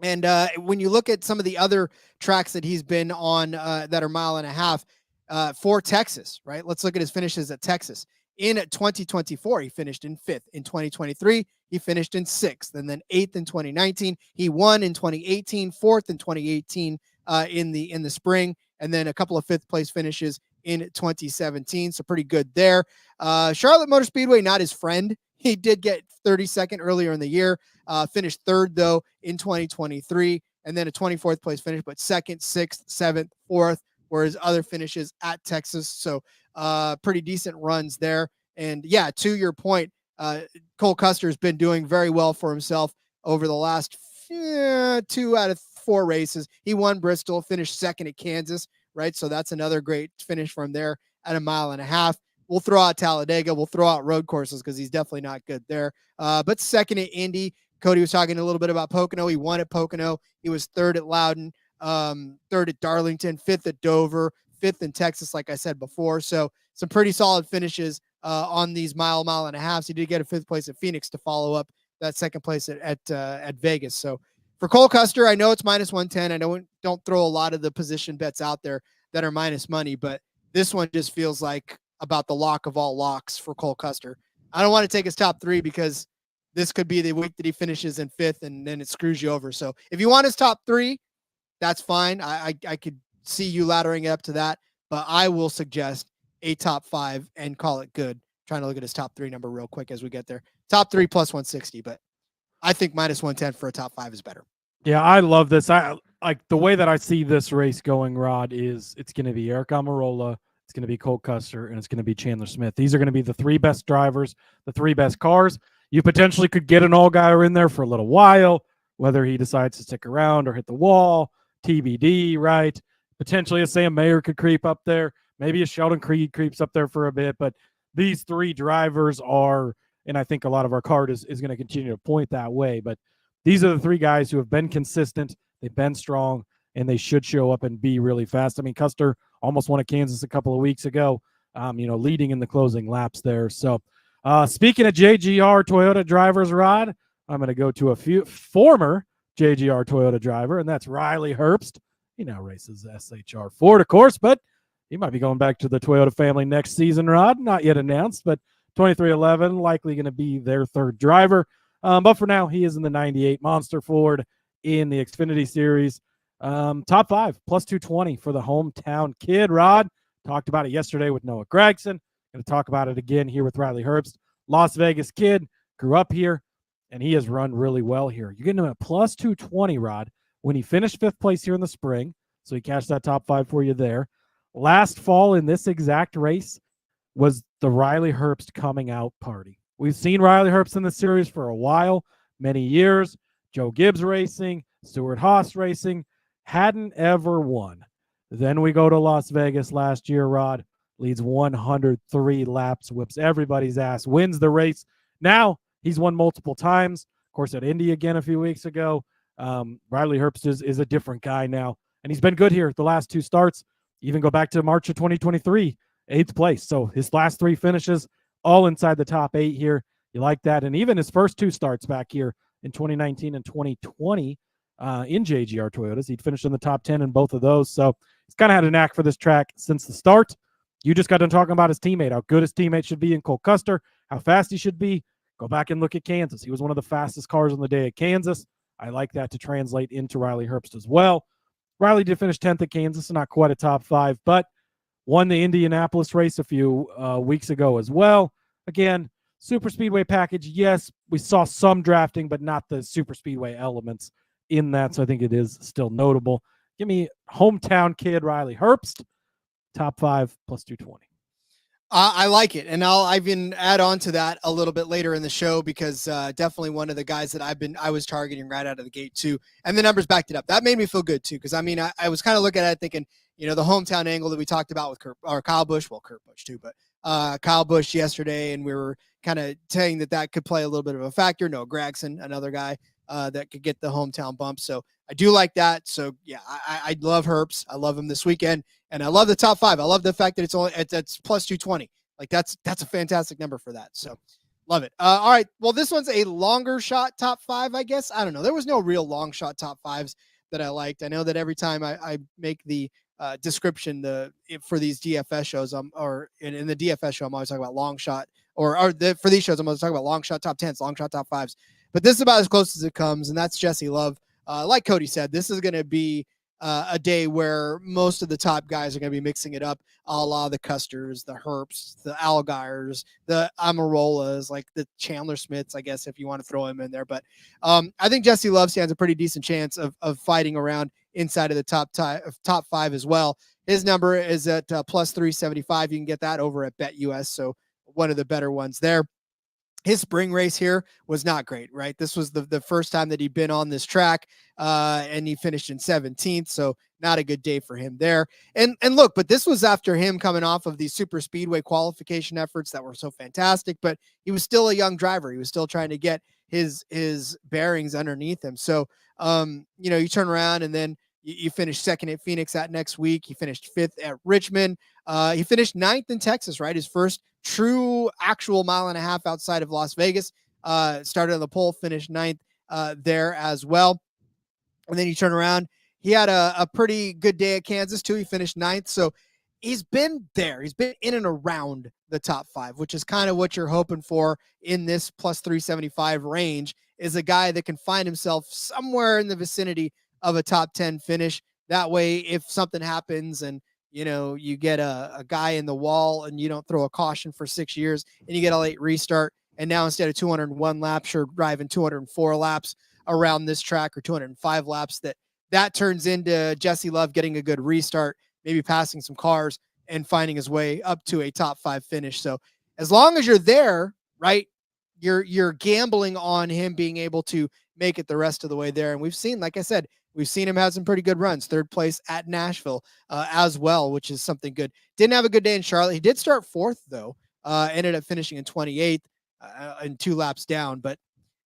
And when you look at some of the other tracks that he's been on that are 1.5 miles for Texas, right? Let's look at his finishes at Texas. In 2024, he finished in 5th. In 2023, he finished in 6th, and then 8th in 2019. He won in 2018, 4th in 2018 in the spring, and then a couple of 5th place finishes in 2017. So pretty good there. Charlotte Motor Speedway, not his friend. He did get 32nd earlier in the year, finished 3rd though in 2023, and then a 24th place finish, but 2nd, 6th, 7th, 4th were his other finishes at Texas. So pretty decent runs there. And yeah, to your point, Cole Custer has been doing very well for himself over the last 2 out of 4 races. He won Bristol, finished 2nd at Kansas, right? So that's another great finish from there at 1.5 miles. We'll throw out Talladega. We'll throw out road courses because he's definitely not good there. But 2nd at Indy. Cody was talking a little bit about Pocono. He won at Pocono. He was 3rd at Loudon, 3rd at Darlington, 5th at Dover, 5th in Texas, like I said before. So some pretty solid finishes on these 1.5 miles. He did get a 5th place at Phoenix to follow up that 2nd place at Vegas. So for Cole Custer, I know it's -110. I don't throw a lot of the position bets out there that are minus money, but this one just feels like about the lock of all locks for Cole Custer. I don't want to take his top 3 because this could be the week that he finishes in 5th and then it screws you over. So if you want his top 3, that's fine. I could see you laddering it up to that, but I will suggest a top 5 and call it good. Trying to look at his top 3 number real quick as we get there. Top 3 plus 160, but I think -110 for a top 5 is better. Yeah, I love this. I like the way that I see this race going, Rod, is it's going to be Eric Almirola, it's going to be Cole Custer, and it's going to be Chandler Smith. These are going to be the 3 best drivers, the 3 best cars. You potentially could get an Allgaier in there for a little while, whether he decides to stick around or hit the wall. TBD, right? Potentially a Sam Mayer could creep up there. Maybe a Sheldon Creed creeps up there for a bit. But these three drivers are, and I think a lot of our card is going to continue to point that way. But these are the three guys who have been consistent. They've been strong, and they should show up and be really fast. I mean, Custer almost won at Kansas a couple of weeks ago, leading in the closing laps there. So speaking of JGR Toyota drivers, Rod, I'm going to go to a few former JGR Toyota driver, and that's Riley Herbst. He now races SHR Ford, of course, but he might be going back to the Toyota family next season, Rod. Not yet announced, but 2311 likely going to be their third driver. But for now, he is in the 98 Monster Ford in the Xfinity Series. Top 5, plus 220 for the hometown kid, Rod. Talked about it yesterday with Noah Gragson. Going to talk about it again here with Riley Herbst. Las Vegas kid, grew up here, and he has run really well here. You're getting him at plus 220, Rod, when he finished 5th place here in the spring. So he cashed that top 5 for you there. Last fall in this exact race was the Riley Herbst coming out party. We've seen Riley Herbst in the series for a while, many years. Joe Gibbs racing, Stuart Haas racing, hadn't ever won. Then we go to Las Vegas last year, Rod, leads 103 laps, whips everybody's ass, wins the race. Now he's won multiple times. Of course, at Indy again a few weeks ago. Riley Herbst is a different guy now, and he's been good here the last 2 starts. Even go back to March of 2023, 8th place. So his last 3 finishes, all inside the top 8 here. You like that. And even his first 2 starts back here in 2019 and 2020 in JGR Toyotas, he'd finished in the top 10 in both of those. So he's kind of had a knack for this track since the start. You just got done talking about his teammate, how good his teammate should be in Cole Custer, how fast he should be. Go back and look at Kansas. He was one of the fastest cars on the day at Kansas. I like that to translate into Riley Herbst as well. Riley did finish 10th at Kansas, not quite a top 5, but won the Indianapolis race a few weeks ago as well. Again, super speedway package. Yes, we saw some drafting, but not the super speedway elements in that. So I think it is still notable. Give me hometown kid Riley Herbst, top 5 plus 220. I like it, and I'll even add on to that a little bit later in the show because definitely one of the guys that I was targeting right out of the gate too, and the numbers backed it up. That made me feel good too because I mean I was kind of looking at it thinking, the hometown angle that we talked about with Kyle Busch, well Kurt Busch too, but Kyle Busch yesterday, and we were kind of saying that could play a little bit of a factor. Noah Gragson, another guy that could get the hometown bump, so I do like that. So yeah, I love Herbst. I love him this weekend. And I love the top 5. I love the fact that it's plus 220. Like that's a fantastic number for that. So love it. All right. Well, this one's a longer shot top 5, I guess. I don't know. There was no real long shot top 5s that I liked. I know that every time I make the description for these DFS shows, or in the DFS show, I'm always talking about long shot for these shows, I'm always talking about long shot top 10s, long shot top 5s. But this is about as close as it comes. And that's Jesse Love. Like Cody said, this is going to be a day where most of the top guys are going to be mixing it up, a la the Custers, the Herbsts, the Allgaiers, the Amarolas, like the Chandler Smiths, I guess, if you want to throw him in there. But I think Jesse Love stands a pretty decent chance of fighting around inside of the top 5 as well. His number is at plus 375. You can get that over at BetUS, so one of the better ones there. His spring race here was not great, right? This was the first time that he'd been on this track, and he finished in 17th, so not a good day for him there. And look, but this was after him coming off of these super speedway qualification efforts that were so fantastic, but he was still a young driver. He was still trying to get his bearings underneath him. So, you turn around and then you finish 2nd at Phoenix that next week. He finished 5th at Richmond. He finished 9th in Texas, right? His first true actual mile and a half outside of Las Vegas. Started on the pole, finished 9th there as well. And then you turn around. He had a pretty good day at Kansas too. He finished 9th. So he's been there. He's been in and around the top 5, which is kind of what you're hoping for in this plus 375 range, is a guy that can find himself somewhere in the vicinity of a top 10 finish. That way, if something happens and you get a guy in the wall and you don't throw a caution for 6 years and you get a late restart, and now instead of 201 laps, you're driving 204 laps around this track, or 205 laps, that turns into Jesse Love getting a good restart, maybe passing some cars and finding his way up to a top 5 finish. So as long as you're there, right, you're gambling on him being able to make it the rest of the way there. And we've seen, like I said, We've seen him have some pretty good runs. Third place at Nashville as well, which is something good. Didn't have a good day in Charlotte. He did start fourth, though. Ended up finishing in 28th and 2 laps down. But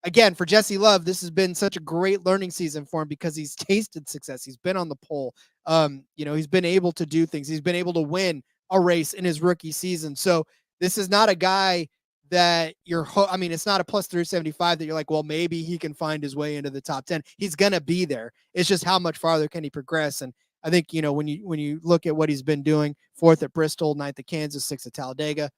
again, for Jesse Love, this has been such a great learning season for him because he's tasted success. He's been on the pole. He's been able to do things. He's been able to win a race in his rookie season. So this is not a guy that it's not a plus 375 that you're like, well, maybe he can find his way into the top 10. He's going to be there. It's just how much farther can he progress? And I think, when you look at what he's been doing, 4th at Bristol, 9th at Kansas, 6th at Talladega,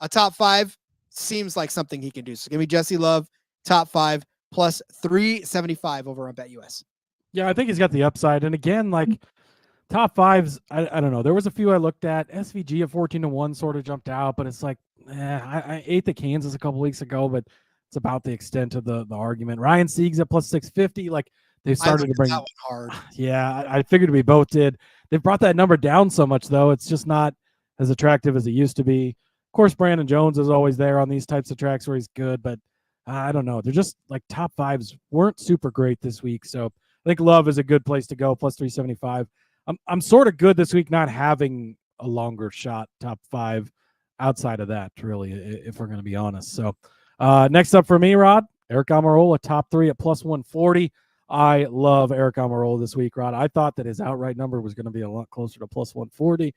a top 5 seems like something he can do. So give me Jesse Love, top 5 plus 375 over on BetUS. Yeah, I think he's got the upside. And again, like top 5s, I don't know. There was a few I looked at. SVG at 14-1 sort of jumped out, but it's like, I ate the Kansas a couple weeks ago, but it's about the extent of the argument. Ryan Sieg's at plus 650. Like they started to bring that one hard. Yeah, I figured we both did. They've brought that number down so much, though. It's just not as attractive as it used to be. Of course, Brandon Jones is always there on these types of tracks where he's good, but I don't know. They're just like top 5s weren't super great this week. So I think Love is a good place to go, plus 375. I'm sort of good this week not having a longer shot top 5 outside of that, really, if we're going to be honest. So next up for me, Rod, Eric Almirola, top 3 at plus 140. I love Eric Almirola this week, Rod. I thought that his outright number was going to be a lot closer to plus 140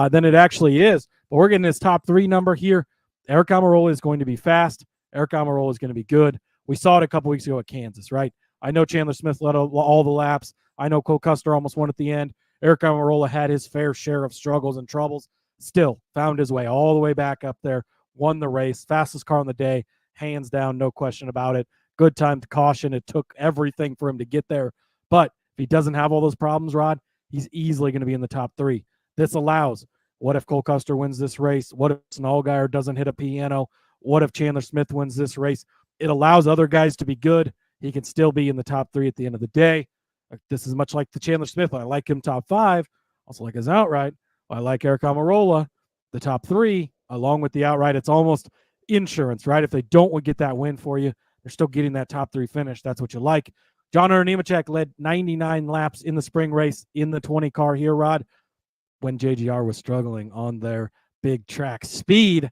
than it actually is. But we're getting his top 3 number here. Eric Almirola is going to be fast. Eric Almirola is going to be good. We saw it a couple weeks ago at Kansas, right? I know Chandler Smith led all the laps. I know Cole Custer almost won at the end. Eric Almirola had his fair share of struggles and troubles. Still found his way all the way back up there, won the race, fastest car on the day, hands down, no question about it. Good time to caution. It took everything for him to get there. But if he doesn't have all those problems, Rod, he's easily going to be in the top 3. This allows, what if Cole Custer wins this race? What if Snallgeier doesn't hit a piano? What if Chandler Smith wins this race? It allows other guys to be good. He can still be in the top 3 at the end of the day. This is much like the Chandler Smith. I like him top 5. Also like his outright. I like Eric Almirola, the top 3, along with the outright. It's almost insurance, right? If they don't get that win for you, they're still getting that top 3 finish. That's what you like. John Hunter Nemechek led 99 laps in the spring race in the 20 car here, Rod, when JGR was struggling on their big track speed.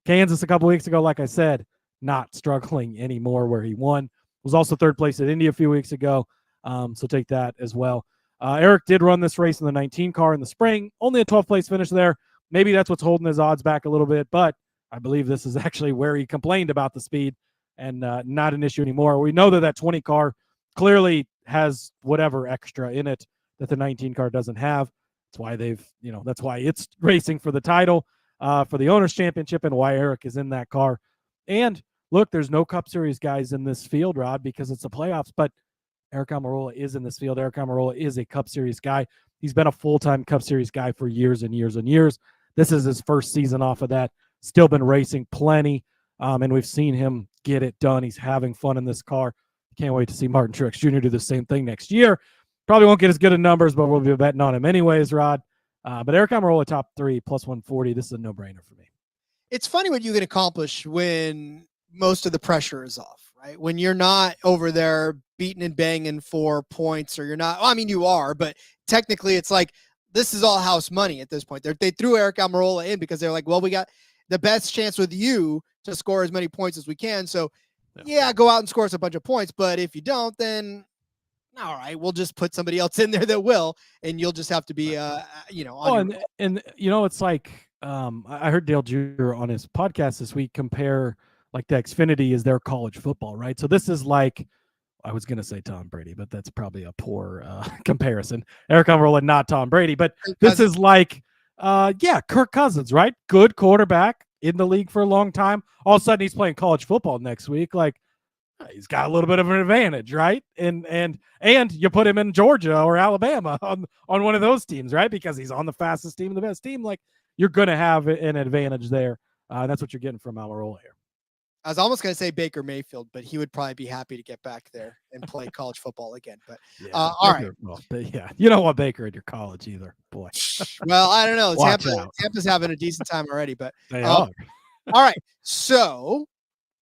Kansas a couple weeks ago, like I said, not struggling anymore where he won. Was also 3rd place at Indy a few weeks ago. So take that as well. Eric did run this race in the 19 car in the spring, only a 12th place finish there. Maybe that's what's holding his odds back a little bit, but I believe this is actually where he complained about the speed and not an issue anymore. We know that 20 car clearly has whatever extra in it that the 19 car doesn't have. That's why that's why it's racing for the title, for the Owners' Championship, and why Eric is in that car. And look, there's no Cup Series guys in this field, Rod, because it's the playoffs, but Eric Almirola is in this field. Eric Almirola is a Cup Series guy. He's been a full-time Cup Series guy for years and years and years. This is his first season off of that. Still been racing plenty, and we've seen him get it done. He's having fun in this car. Can't wait to see Martin Truex Jr. do the same thing next year. Probably won't get as good of numbers, but we'll be betting on him anyways, Rod. But Eric Almirola, top 3, plus 140. This is a no-brainer for me. It's funny what you can accomplish when most of the pressure is off, right? When you're not over there beating and banging for points, or you're not, well, I mean, you are, but technically it's like, this is all house money at this point. They threw Eric Almirola in because they're like, well, we got the best chance with you to score as many points as we can. So yeah, go out and score us a bunch of points. But if you don't, then all right, we'll just put somebody else in there that will, and you'll just have to be, and it's like, I heard Dale Jr. on his podcast this week compare like the Xfinity is their college football, right? So this is like, I was going to say Tom Brady, but that's probably a poor comparison. Eric Almirola, not Tom Brady, but this is like, Kirk Cousins, right? Good quarterback in the league for a long time. All of a sudden he's playing college football next week. Like, he's got a little bit of an advantage, right? And you put him in Georgia or Alabama on one of those teams, right? Because he's on the fastest team and the best team. Like, you're going to have an advantage there. That's what you're getting from Almirola here. I was almost going to say Baker Mayfield, but he would probably be happy to get back there and play college football again. But all right. Well, yeah, you don't want Baker at your college either, boy. Well, I don't know. Watch Tampa's having a decent time already, but they are. All right. So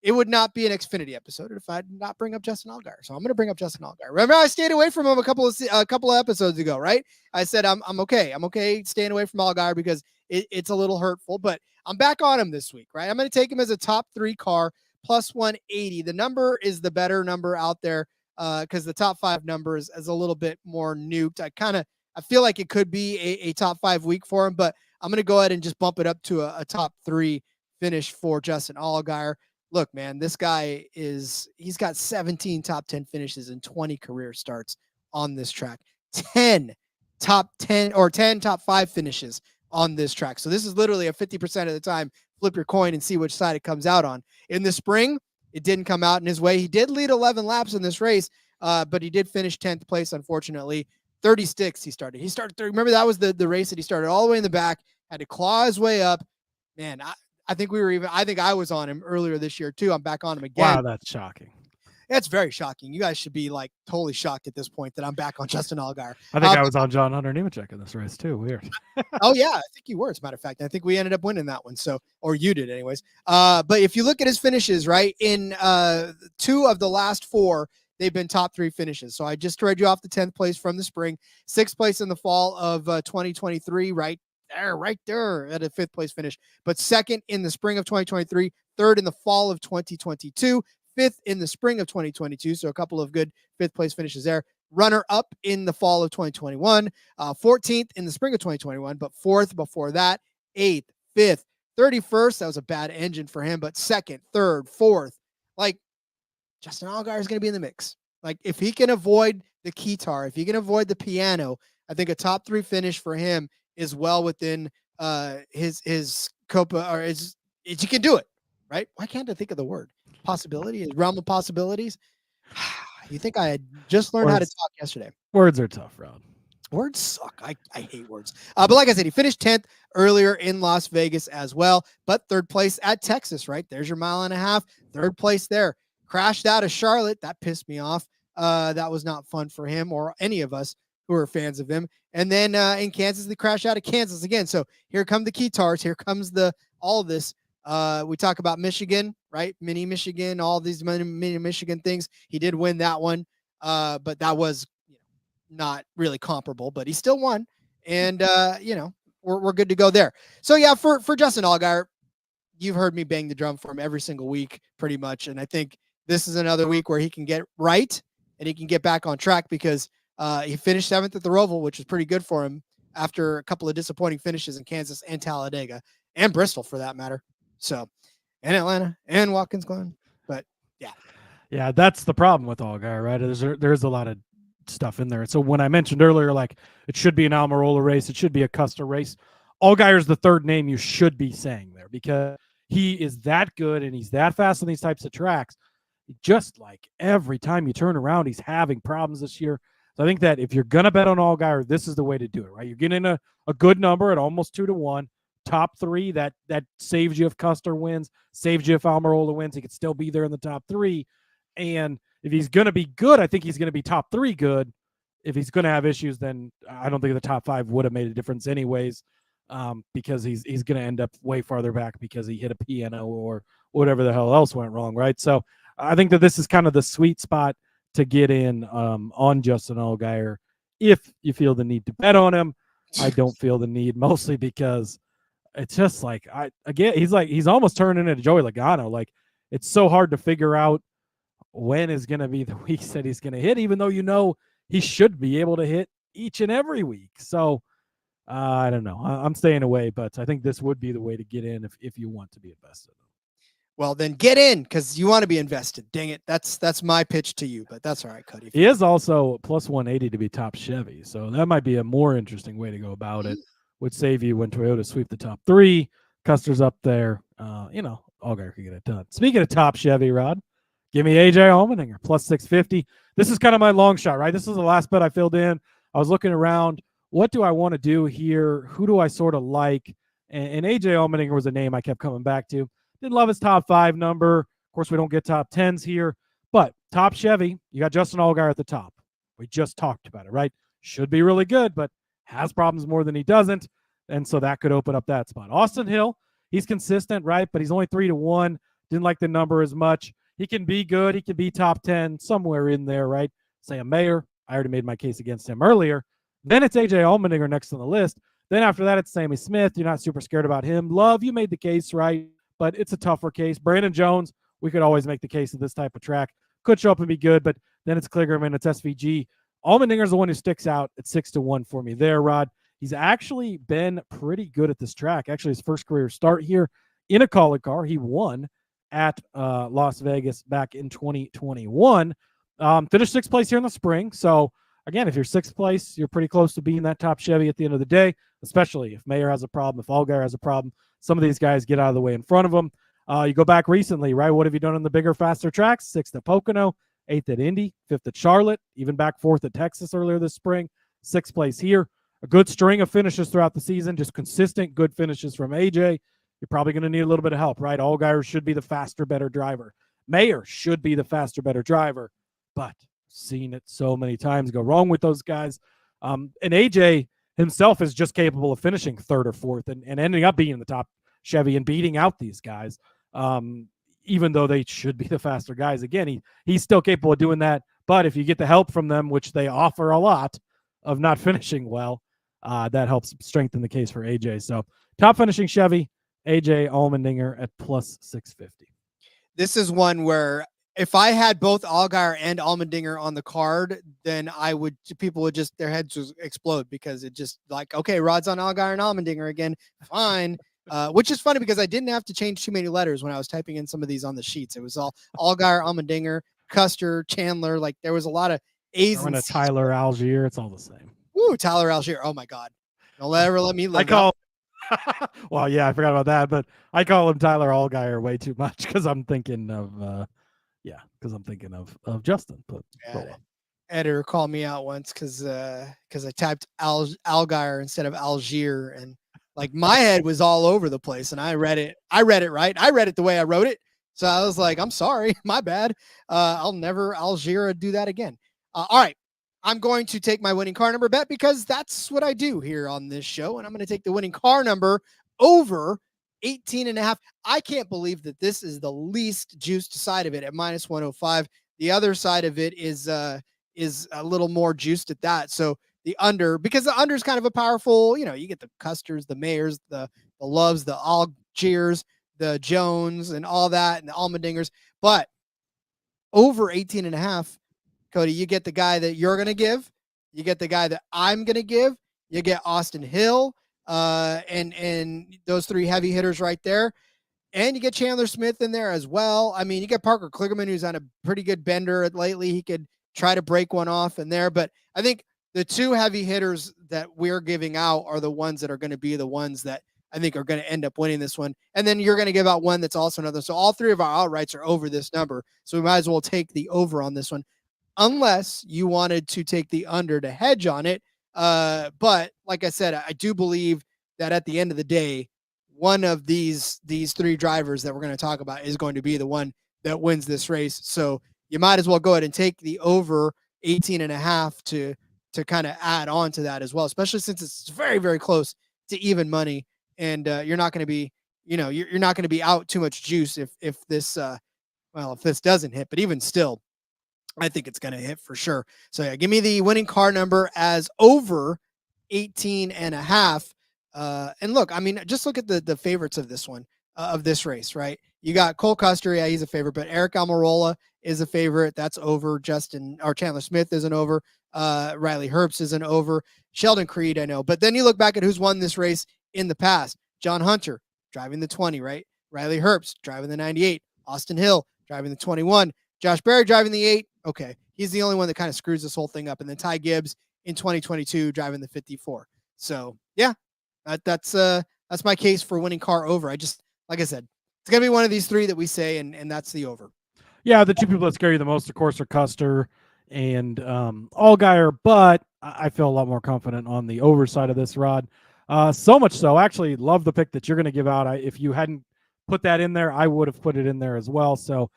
it would not be an Xfinity episode if I did not bring up Justin Allgaier. So I'm going to bring up Justin Allgaier. Remember, I stayed away from him a couple of episodes ago, right? I said I'm okay. I'm okay staying away from Allgaier because it's a little hurtful, but I'm back on him this week, right? I'm going to take him as a top 3 car, plus 180. The number is the better number out there because the top 5 number is a little bit more nuked. I feel like it could be a top 5 week for him, but I'm going to go ahead and just bump it up to a top 3 finish for Justin Allgaier. Look, man, this guy he's got 17 top 10 finishes and 20 career starts on this track. 10 top 5 finishes on this track. So this is literally a 50% of the time flip your coin and see which side it comes out on. In the spring, it didn't come out in his way. He did lead 11 laps in this race, but he did finish 10th place, unfortunately. 30 sticks he started. He started 30. Remember, that was the race that he started all the way in the back, had to claw his way up. Man, I think I was on him earlier this year too. I'm back on him again. Wow, that's shocking. That's very shocking. You guys should be like totally shocked at this point that I'm back on Justin Allgaier. I think I was on John Hunter Nemechek in this race too. Weird. Oh yeah, I think you were. As a matter of fact, I think we ended up winning that one. So, or you did, anyways. But if you look at his finishes, right, in 2 of the last 4, they've been top 3 finishes. So I just read you off the 10th place from the spring, 6th place in the fall of 2023, right there at a 5th place finish. But 2nd in the spring of 2023, 3rd in the fall of 2022. 5th in the spring of 2022, so a couple of good 5th place finishes there. Runner up in the fall of 2021, 14th in the spring of 2021, but 4th before that, 8th, 5th, 31st. That was a bad engine for him, but 2nd, 3rd, 4th. Like, Justin Allgaier is going to be in the mix. Like, if he can avoid the keytar, if he can avoid the piano, I think a top 3 finish for him is well within his copa, or his, he can do it, right? Why can't I think of the word? Possibility, realm of possibilities. You think I had just learned how to talk yesterday? Words are tough, Rod. Words suck. I hate words. But like I said, he finished 10th earlier in Las Vegas as well, but 3rd place at Texas, right? There's your mile and a half. 3rd place there. Crashed out of Charlotte. That pissed me off. That was not fun for him or any of us who are fans of him. And then in Kansas, they crashed out of Kansas again. So here come the keytars. Here comes all of this. We talk about Michigan, right? Mini Michigan, all these mini Michigan things. He did win that one, but that was not really comparable, but he still won. And, we're good to go there. So yeah, for Justin Allgaier, you've heard me bang the drum for him every single week pretty much. And I think this is another week where he can get right and he can get back on track because he finished 7th at the Roval, which is pretty good for him after a couple of disappointing finishes in Kansas and Talladega and Bristol for that matter. So, and Atlanta and Watkins Glen, but yeah, that's the problem with Allgaier, right? There's a lot of stuff in there. So when I mentioned earlier, like it should be an Almirola race, it should be a Custer race. Allgaier's the 3rd name you should be saying there because he is that good and he's that fast on these types of tracks. Just like every time you turn around, he's having problems this year. So I think that if you're gonna bet on Allgaier, this is the way to do it, right? You're getting a good number at almost 2-1. Top 3, that saves you if Custer wins, saves you if Almirola wins. He could still be there in the top 3. And if he's going to be good, I think he's going to be top 3 good. If he's going to have issues, then I don't think the top 5 would have made a difference anyways, because he's going to end up way farther back because he hit a piano or whatever the hell else went wrong, right? So I think that this is kind of the sweet spot to get in on Justin Allgaier if you feel the need to bet on him. I don't feel the need, mostly because it's just like he's almost turning into Joey Logano. Like it's so hard to figure out when is going to be the week that he's going to hit, even though he should be able to hit each and every week. So I don't know. I'm staying away, but I think this would be the way to get in if you want to be invested. Well, then get in because you want to be invested. Dang it. That's my pitch to you, but that's all right, Cody. He is also plus 180 to be top Chevy. So that might be a more interesting way to go about it. Would save you when Toyota sweep the top 3. Custer's up there. Allgaier could get it done. Speaking of top Chevy, Rod, give me AJ Allmendinger plus 650. This is kind of my long shot, right? This is the last bet I filled in. I was looking around. What do I want to do here? Who do I sort of like? And AJ Allmendinger was a name I kept coming back to. Didn't love his top 5 number. Of course, we don't get top 10s here. But top Chevy, you got Justin Allgaier at the top. We just talked about it, right? Should be really good, but has problems more than he doesn't. And so that could open up that spot. Austin Hill, he's consistent, right? But he's only 3-1. Didn't like the number as much. He can be good. He can be top 10, somewhere in there, right? Sam Mayer. I already made my case against him earlier. Then it's AJ Allmendinger next on the list. Then after that, it's Sammy Smith. You're not super scared about him. Love, you made the case, right? But it's a tougher case. Brandon Jones, we could always make the case of this type of track. Could show up and be good, but then it's Kligerman, it's SVG. Allmendinger's the one who sticks out at 6-1 for me there, Rod. He's actually been pretty good at this track. Actually, his first career start here in a Kaulig car. He won at Las Vegas back in 2021. Finished sixth place here in the spring. So, again, if you're sixth place, you're pretty close to being that top Chevy at the end of the day, especially if Mayer has a problem, if Allgaier has a problem. Some of these guys get out of the way in front of him. You go back recently, right? What have you done on the bigger, faster tracks? 6th at Pocono, 8th at Indy, 5th at Charlotte, even back 4th at Texas earlier this spring, 6th place here. A good string of finishes throughout the season, just consistent good finishes from AJ. You're probably going to need a little bit of help, right? Allgaier should be the faster, better driver. Mayer should be the faster, better driver, but seen it so many times go wrong with those guys. And AJ himself is just capable of finishing 3rd or 4th and ending up being in the top Chevy and beating out these guys, even though they should be the faster guys. Again, he's still capable of doing that, but if you get the help from them, which they offer a lot of not finishing well, that helps strengthen the case for AJ. So top finishing Chevy, AJ Allmendinger at plus 650. This is one where if I had both Allgaier and Allmendinger on the card, then people would just, their heads would explode because it just like, okay, Rod's on Allgaier and Allmendinger again. Fine. Which is funny because I didn't have to change too many letters when I was typing in some of these on the sheets. It was all Allgaier, Allmendinger, Custer, Chandler. Like there was a lot of A's and C's. Tyler Algier. It's all the same. Ooh, Tyler Algier. Oh my God. Don't ever let me live. Well, yeah, I forgot about that, but I call him Tyler Allgaier way too much because I'm thinking of, Justin. But editor called me out once because I typed Allgaier instead of Algier, and like my head was all over the place, and I read it right. I read it the way I wrote it, so I was like, I'm sorry, my bad. I'll never Algier do that again. All right. I'm going to take my winning car number bet because that's what I do here on this show. And I'm going to take the winning car number over 18.5. I can't believe that this is the least juiced side of it at minus 105. The other side of it is a little more juiced at that. So the under, because the under is kind of a powerful, you get the Custers, the Mayers, the Loves, the Algiers, the Jones and all that, and the Allmendingers, but over 18.5. Cody, you get the guy that you're going to give. You get the guy that I'm going to give. You get Austin Hill and those three heavy hitters right there. And you get Chandler Smith in there as well. I mean, you get Parker Kligerman, who's on a pretty good bender lately. He could try to break one off in there. But I think the two heavy hitters that we're giving out are the ones that are going to be the ones that I think are going to end up winning this one. And then you're going to give out one that's also another. So all three of our outrights are over this number. So we might as well take the over on this one, unless you wanted to take the under to hedge on it. But like I said, I do believe that at the end of the day, one of these three drivers that we're going to talk about is going to be the one that wins this race. So you might as well go ahead and take the over 18.5 to kind of add on to that as well, especially since it's very, very close to even money. And you're not going to be, you're not going to be out too much juice if this doesn't hit, but even still, I think it's going to hit for sure. So yeah, give me the winning car number as over 18.5. And look, I mean, just look at the favorites of this one, of this race, right? You got Cole Custer. Yeah, he's a favorite, but Eric Almirola is a favorite. That's over. Chandler Smith isn't over. Riley Herbst isn't over. Sheldon Creed, I know. But then you look back at who's won this race in the past. John Hunter driving the 20, right? Riley Herbst driving the 98. Austin Hill driving the 21. Josh Berry driving the 8. Okay, he's the only one that kind of screws this whole thing up. And then Ty Gibbs in 2022 driving the 54. So yeah, that's my case for winning car over. Like I said, it's gonna be one of these three that we say, and that's the over. Yeah, the two people that scare you the most, of course, are Custer and Allgaier, but I feel a lot more confident on the over side of this, Rod. So much so, I actually love the pick that you're going to give out. If you hadn't put that in there, I would have put it in there as well. So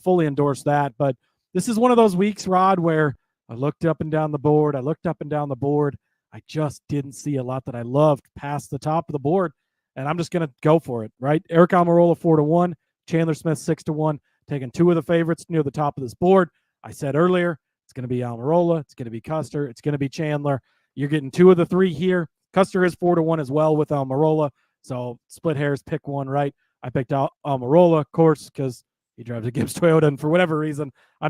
fully endorse that. But this is one of those weeks, Rod, where I looked up and down the board. I just didn't see a lot that I loved past the top of the board, and I'm just going to go for it, right? Eric Almirola 4-1, Chandler Smith 6-1, taking 2 of the favorites near the top of this board. I said earlier, it's going to be Almirola, it's going to be Custer, it's going to be Chandler. You're getting 2 of the 3 here. Custer is 4-1 as well with Almirola. So split hairs, pick one, right? I picked out Almirola, of course, because he drives a Gibbs Toyota, and for whatever reason, I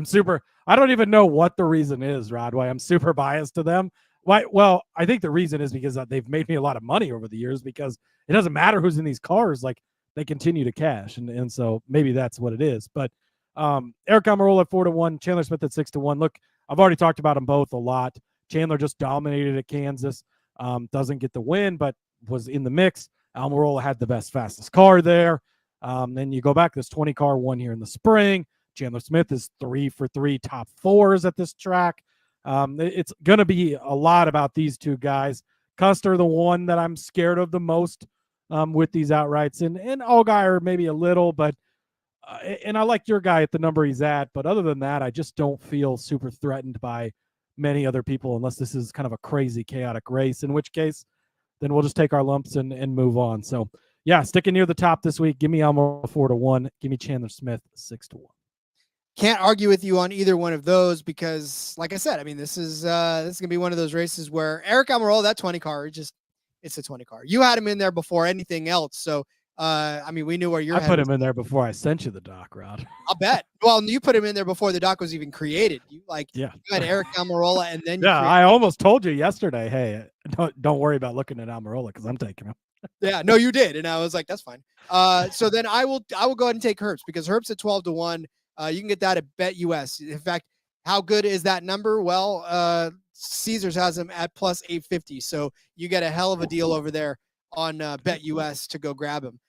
don't even know what the reason is, Rod, why I'm super biased to them. Why? Well, I think the reason is because they've made me a lot of money over the years, because it doesn't matter who's in these cars, like they continue to cash. And so maybe that's what it is. But Eric Almirola at 4-1, Chandler Smith at 6-1. Look, I've already talked about them both a lot. Chandler just dominated at Kansas, doesn't get the win, but was in the mix. Almirola had the fastest car there. Then you go back, this 20 car won here in the spring. Chandler Smith is 3 for 3 top 4s at this track. It's going to be a lot about these 2 guys. Custer, the one that I'm scared of the most with these outrights, and Allgaier maybe a little, but and I like your guy at the number he's at. But other than that, I just don't feel super threatened by many other people unless this is kind of a crazy, chaotic race, in which case then we'll just take our lumps and move on. So, yeah, sticking near the top this week. Give me Almirola 4-1. Give me Chandler Smith 6-1. Can't argue with you on either one of those because, like I said, I mean, this is gonna be one of those races where Eric Almirola, that 20 car, it's a 20 car. You had him in there before anything else, so I mean, we knew where I put him in there before I sent you the doc, Rod. I'll bet. Well, you put him in there before the doc was even created. You you had Eric Almirola, and then I almost told you yesterday, hey, don't worry about looking at Almirola because I'm taking him. Yeah, no, you did, and I was like, that's fine. So then I will go ahead and take Herbst because Herbst at 12-1. You can get that at BetUS. In fact, how good is that number? Well, Caesars has him at plus 850. So you get a hell of a deal over there on BetUS to go grab him.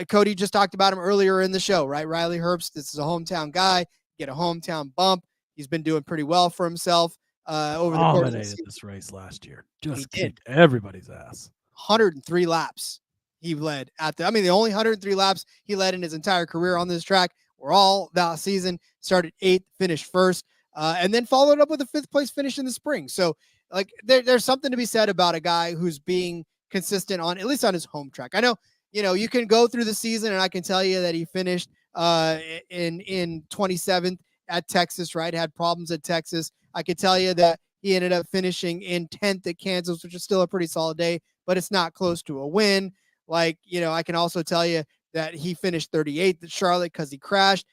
Cody just talked about him earlier in the show, right? Riley Herbst, this is a hometown guy. Get a hometown bump. He's been doing pretty well for himself over the course of the season. This race last year. Just kicked everybody's ass. 103 laps he led the only 103 laps he led in his entire career on this track were all that season. Started 8th, finished 1st, and then followed up with a 5th place finish in the spring. So like there's something to be said about a guy who's being consistent on, at least on his home track. I know, you can go through the season and I can tell you that he finished in 27th at Texas, right? Had problems at Texas. I could tell you that he ended up finishing in 10th at Kansas, which is still a pretty solid day, but it's not close to a win. Like, I can also tell you that he finished 38th at Charlotte because he crashed.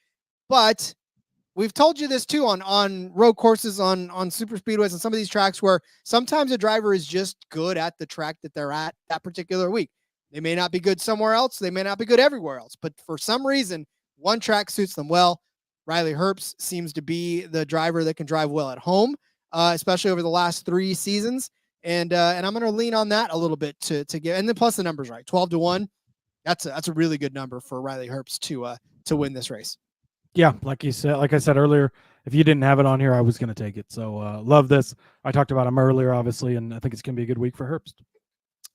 But we've told you this too on road courses, on super speedways, and some of these tracks where sometimes a driver is just good at the track that they're at that particular week. They may not be good somewhere else. They may not be good everywhere else. But for some reason, one track suits them well. Riley Herbst seems to be the driver that can drive well at home, especially over the last 3 seasons. And I'm going to lean on that a little bit to get, and then plus the numbers, right? 12-1. That's a really good number for Riley Herbst to win this race. Yeah, like I said earlier, if you didn't have it on here, I was going to take it. So love this. I talked about him earlier, obviously, and I think it's going to be a good week for Herbst.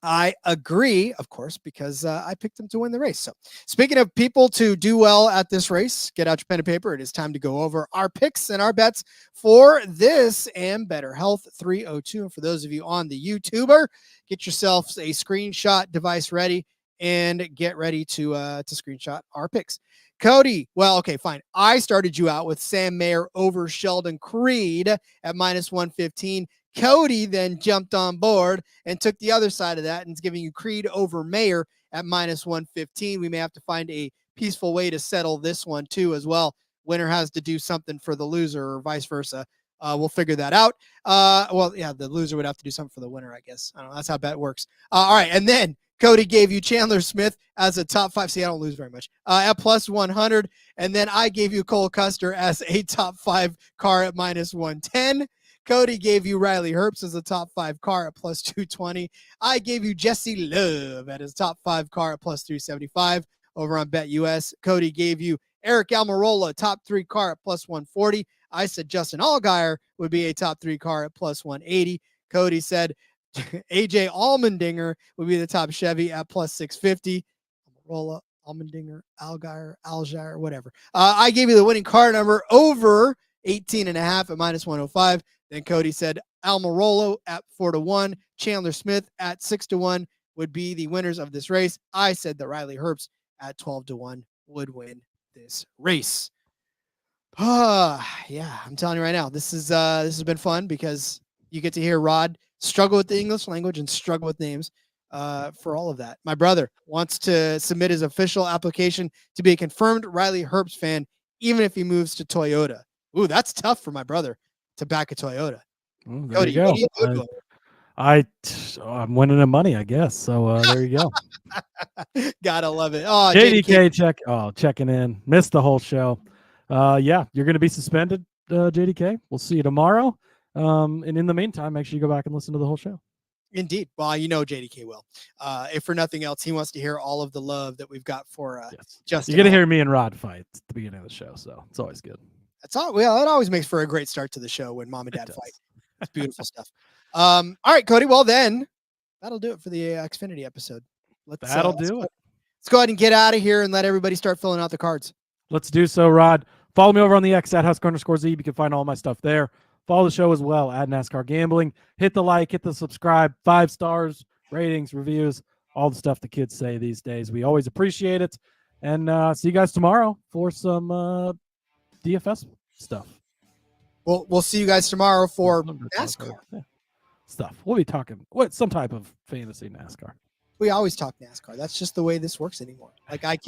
I agree, of course, because I picked him to win the race. So speaking of people to do well at this race, get out your pen and paper. It is time to go over our picks and our bets for this Ambetter Health 302. And for those of you on the YouTuber, get yourselves a screenshot device ready and get ready to screenshot our picks. Cody, well, okay, fine. I started you out with Sam Mayer over Sheldon Creed at minus 115. Cody then jumped on board and took the other side of that and is giving you Creed over Mayer at minus 115. We may have to find a peaceful way to settle this one too as well. Winner has to do something for the loser or vice versa. We'll figure that out. The loser would have to do something for the winner, I guess. I don't know. That's how bet works. All right. And then Cody gave you Chandler Smith as a top 5. See, I don't lose very much at plus 100. And then I gave you Cole Custer as a top 5 car at minus 110. Cody gave you Riley Herbst as a top 5 car at plus 220. I gave you Jesse Love at his top 5 car at plus 375 over on BetUS. Cody gave you Eric Almirola, top 3 car at plus 140. I said Justin Allgaier would be a top 3 car at plus 180. Cody said AJ Allmendinger would be the top Chevy at plus 650. Almirola, Allmendinger, Algier, whatever. I gave you the winning car number over 18.5 at minus 105. Then Cody said Almirola at 4-1, Chandler Smith at 6-1 would be the winners of this race. I said that Riley Herbst at 12-1 would win this race. Yeah, I'm telling you right now, this has been fun because you get to hear Rod struggle with the English language and struggle with names for all of that. My brother wants to submit his official application to be a confirmed Riley Herbst fan, even if he moves to Toyota. Ooh, that's tough for my brother to back a Toyota. There Cody, you go. what do you do? I'm winning the money, I guess. So there you go. Gotta love it. Oh, JDK checking in. Missed the whole show. Yeah, you're going to be suspended, JDK. We'll see you tomorrow. And in the meantime, make sure you go back and listen to the whole show. Indeed. Well, you know JDK will. If for nothing else, he wants to hear all of the love that we've got for Justin. You're going to hear me and Rod fight at the beginning of the show, so it's always good. That's all. Well, it always makes for a great start to the show when mom and dad fight. It's beautiful stuff. All right, Cody. Well, then that'll do it for the Xfinity episode. That'll do it. Let's go ahead and get out of here and let everybody start filling out the cards. Let's do so, Rod. Follow me over on the X at Husker_Zeeb. You can find all my stuff there. Follow the show as well at NASCAR Gambling. Hit the like, hit the subscribe, 5 stars, ratings, reviews, all the stuff the kids say these days. We always appreciate it. And see you guys tomorrow for some DFS stuff. We'll see you guys tomorrow for NASCAR stuff. We'll be talking some type of fantasy NASCAR. We always talk NASCAR. That's just the way this works anymore. Like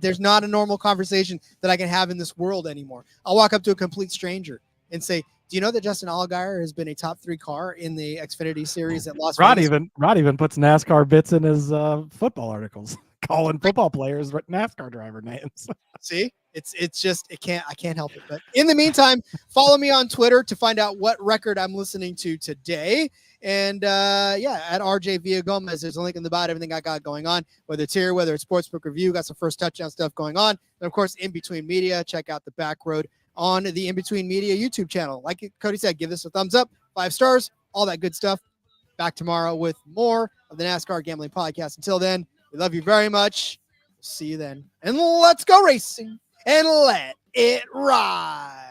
there's not a normal conversation that I can have in this world anymore. I'll walk up to a complete stranger and say, do you know that Justin Allgaier has been a top 3 car in the Xfinity Series at Las Vegas? Rod even puts NASCAR bits in his football articles, calling football players NASCAR driver names. See, it's just I can't help it. But in the meantime, follow me on Twitter to find out what record I'm listening to today. And at RJ Villagomez, there's a link in the bottom. Everything I got going on, whether it's here, whether it's Sportsbook Review, got some first touchdown stuff going on. And of course, In Between Media, check out the Back Road on the In Between Media YouTube channel. Like Cody said, give this a thumbs up, 5 stars, all that good stuff. Back tomorrow with more of the NASCAR Gambling Podcast. Until then, we love you very much. See you then. And let's go racing and let it ride.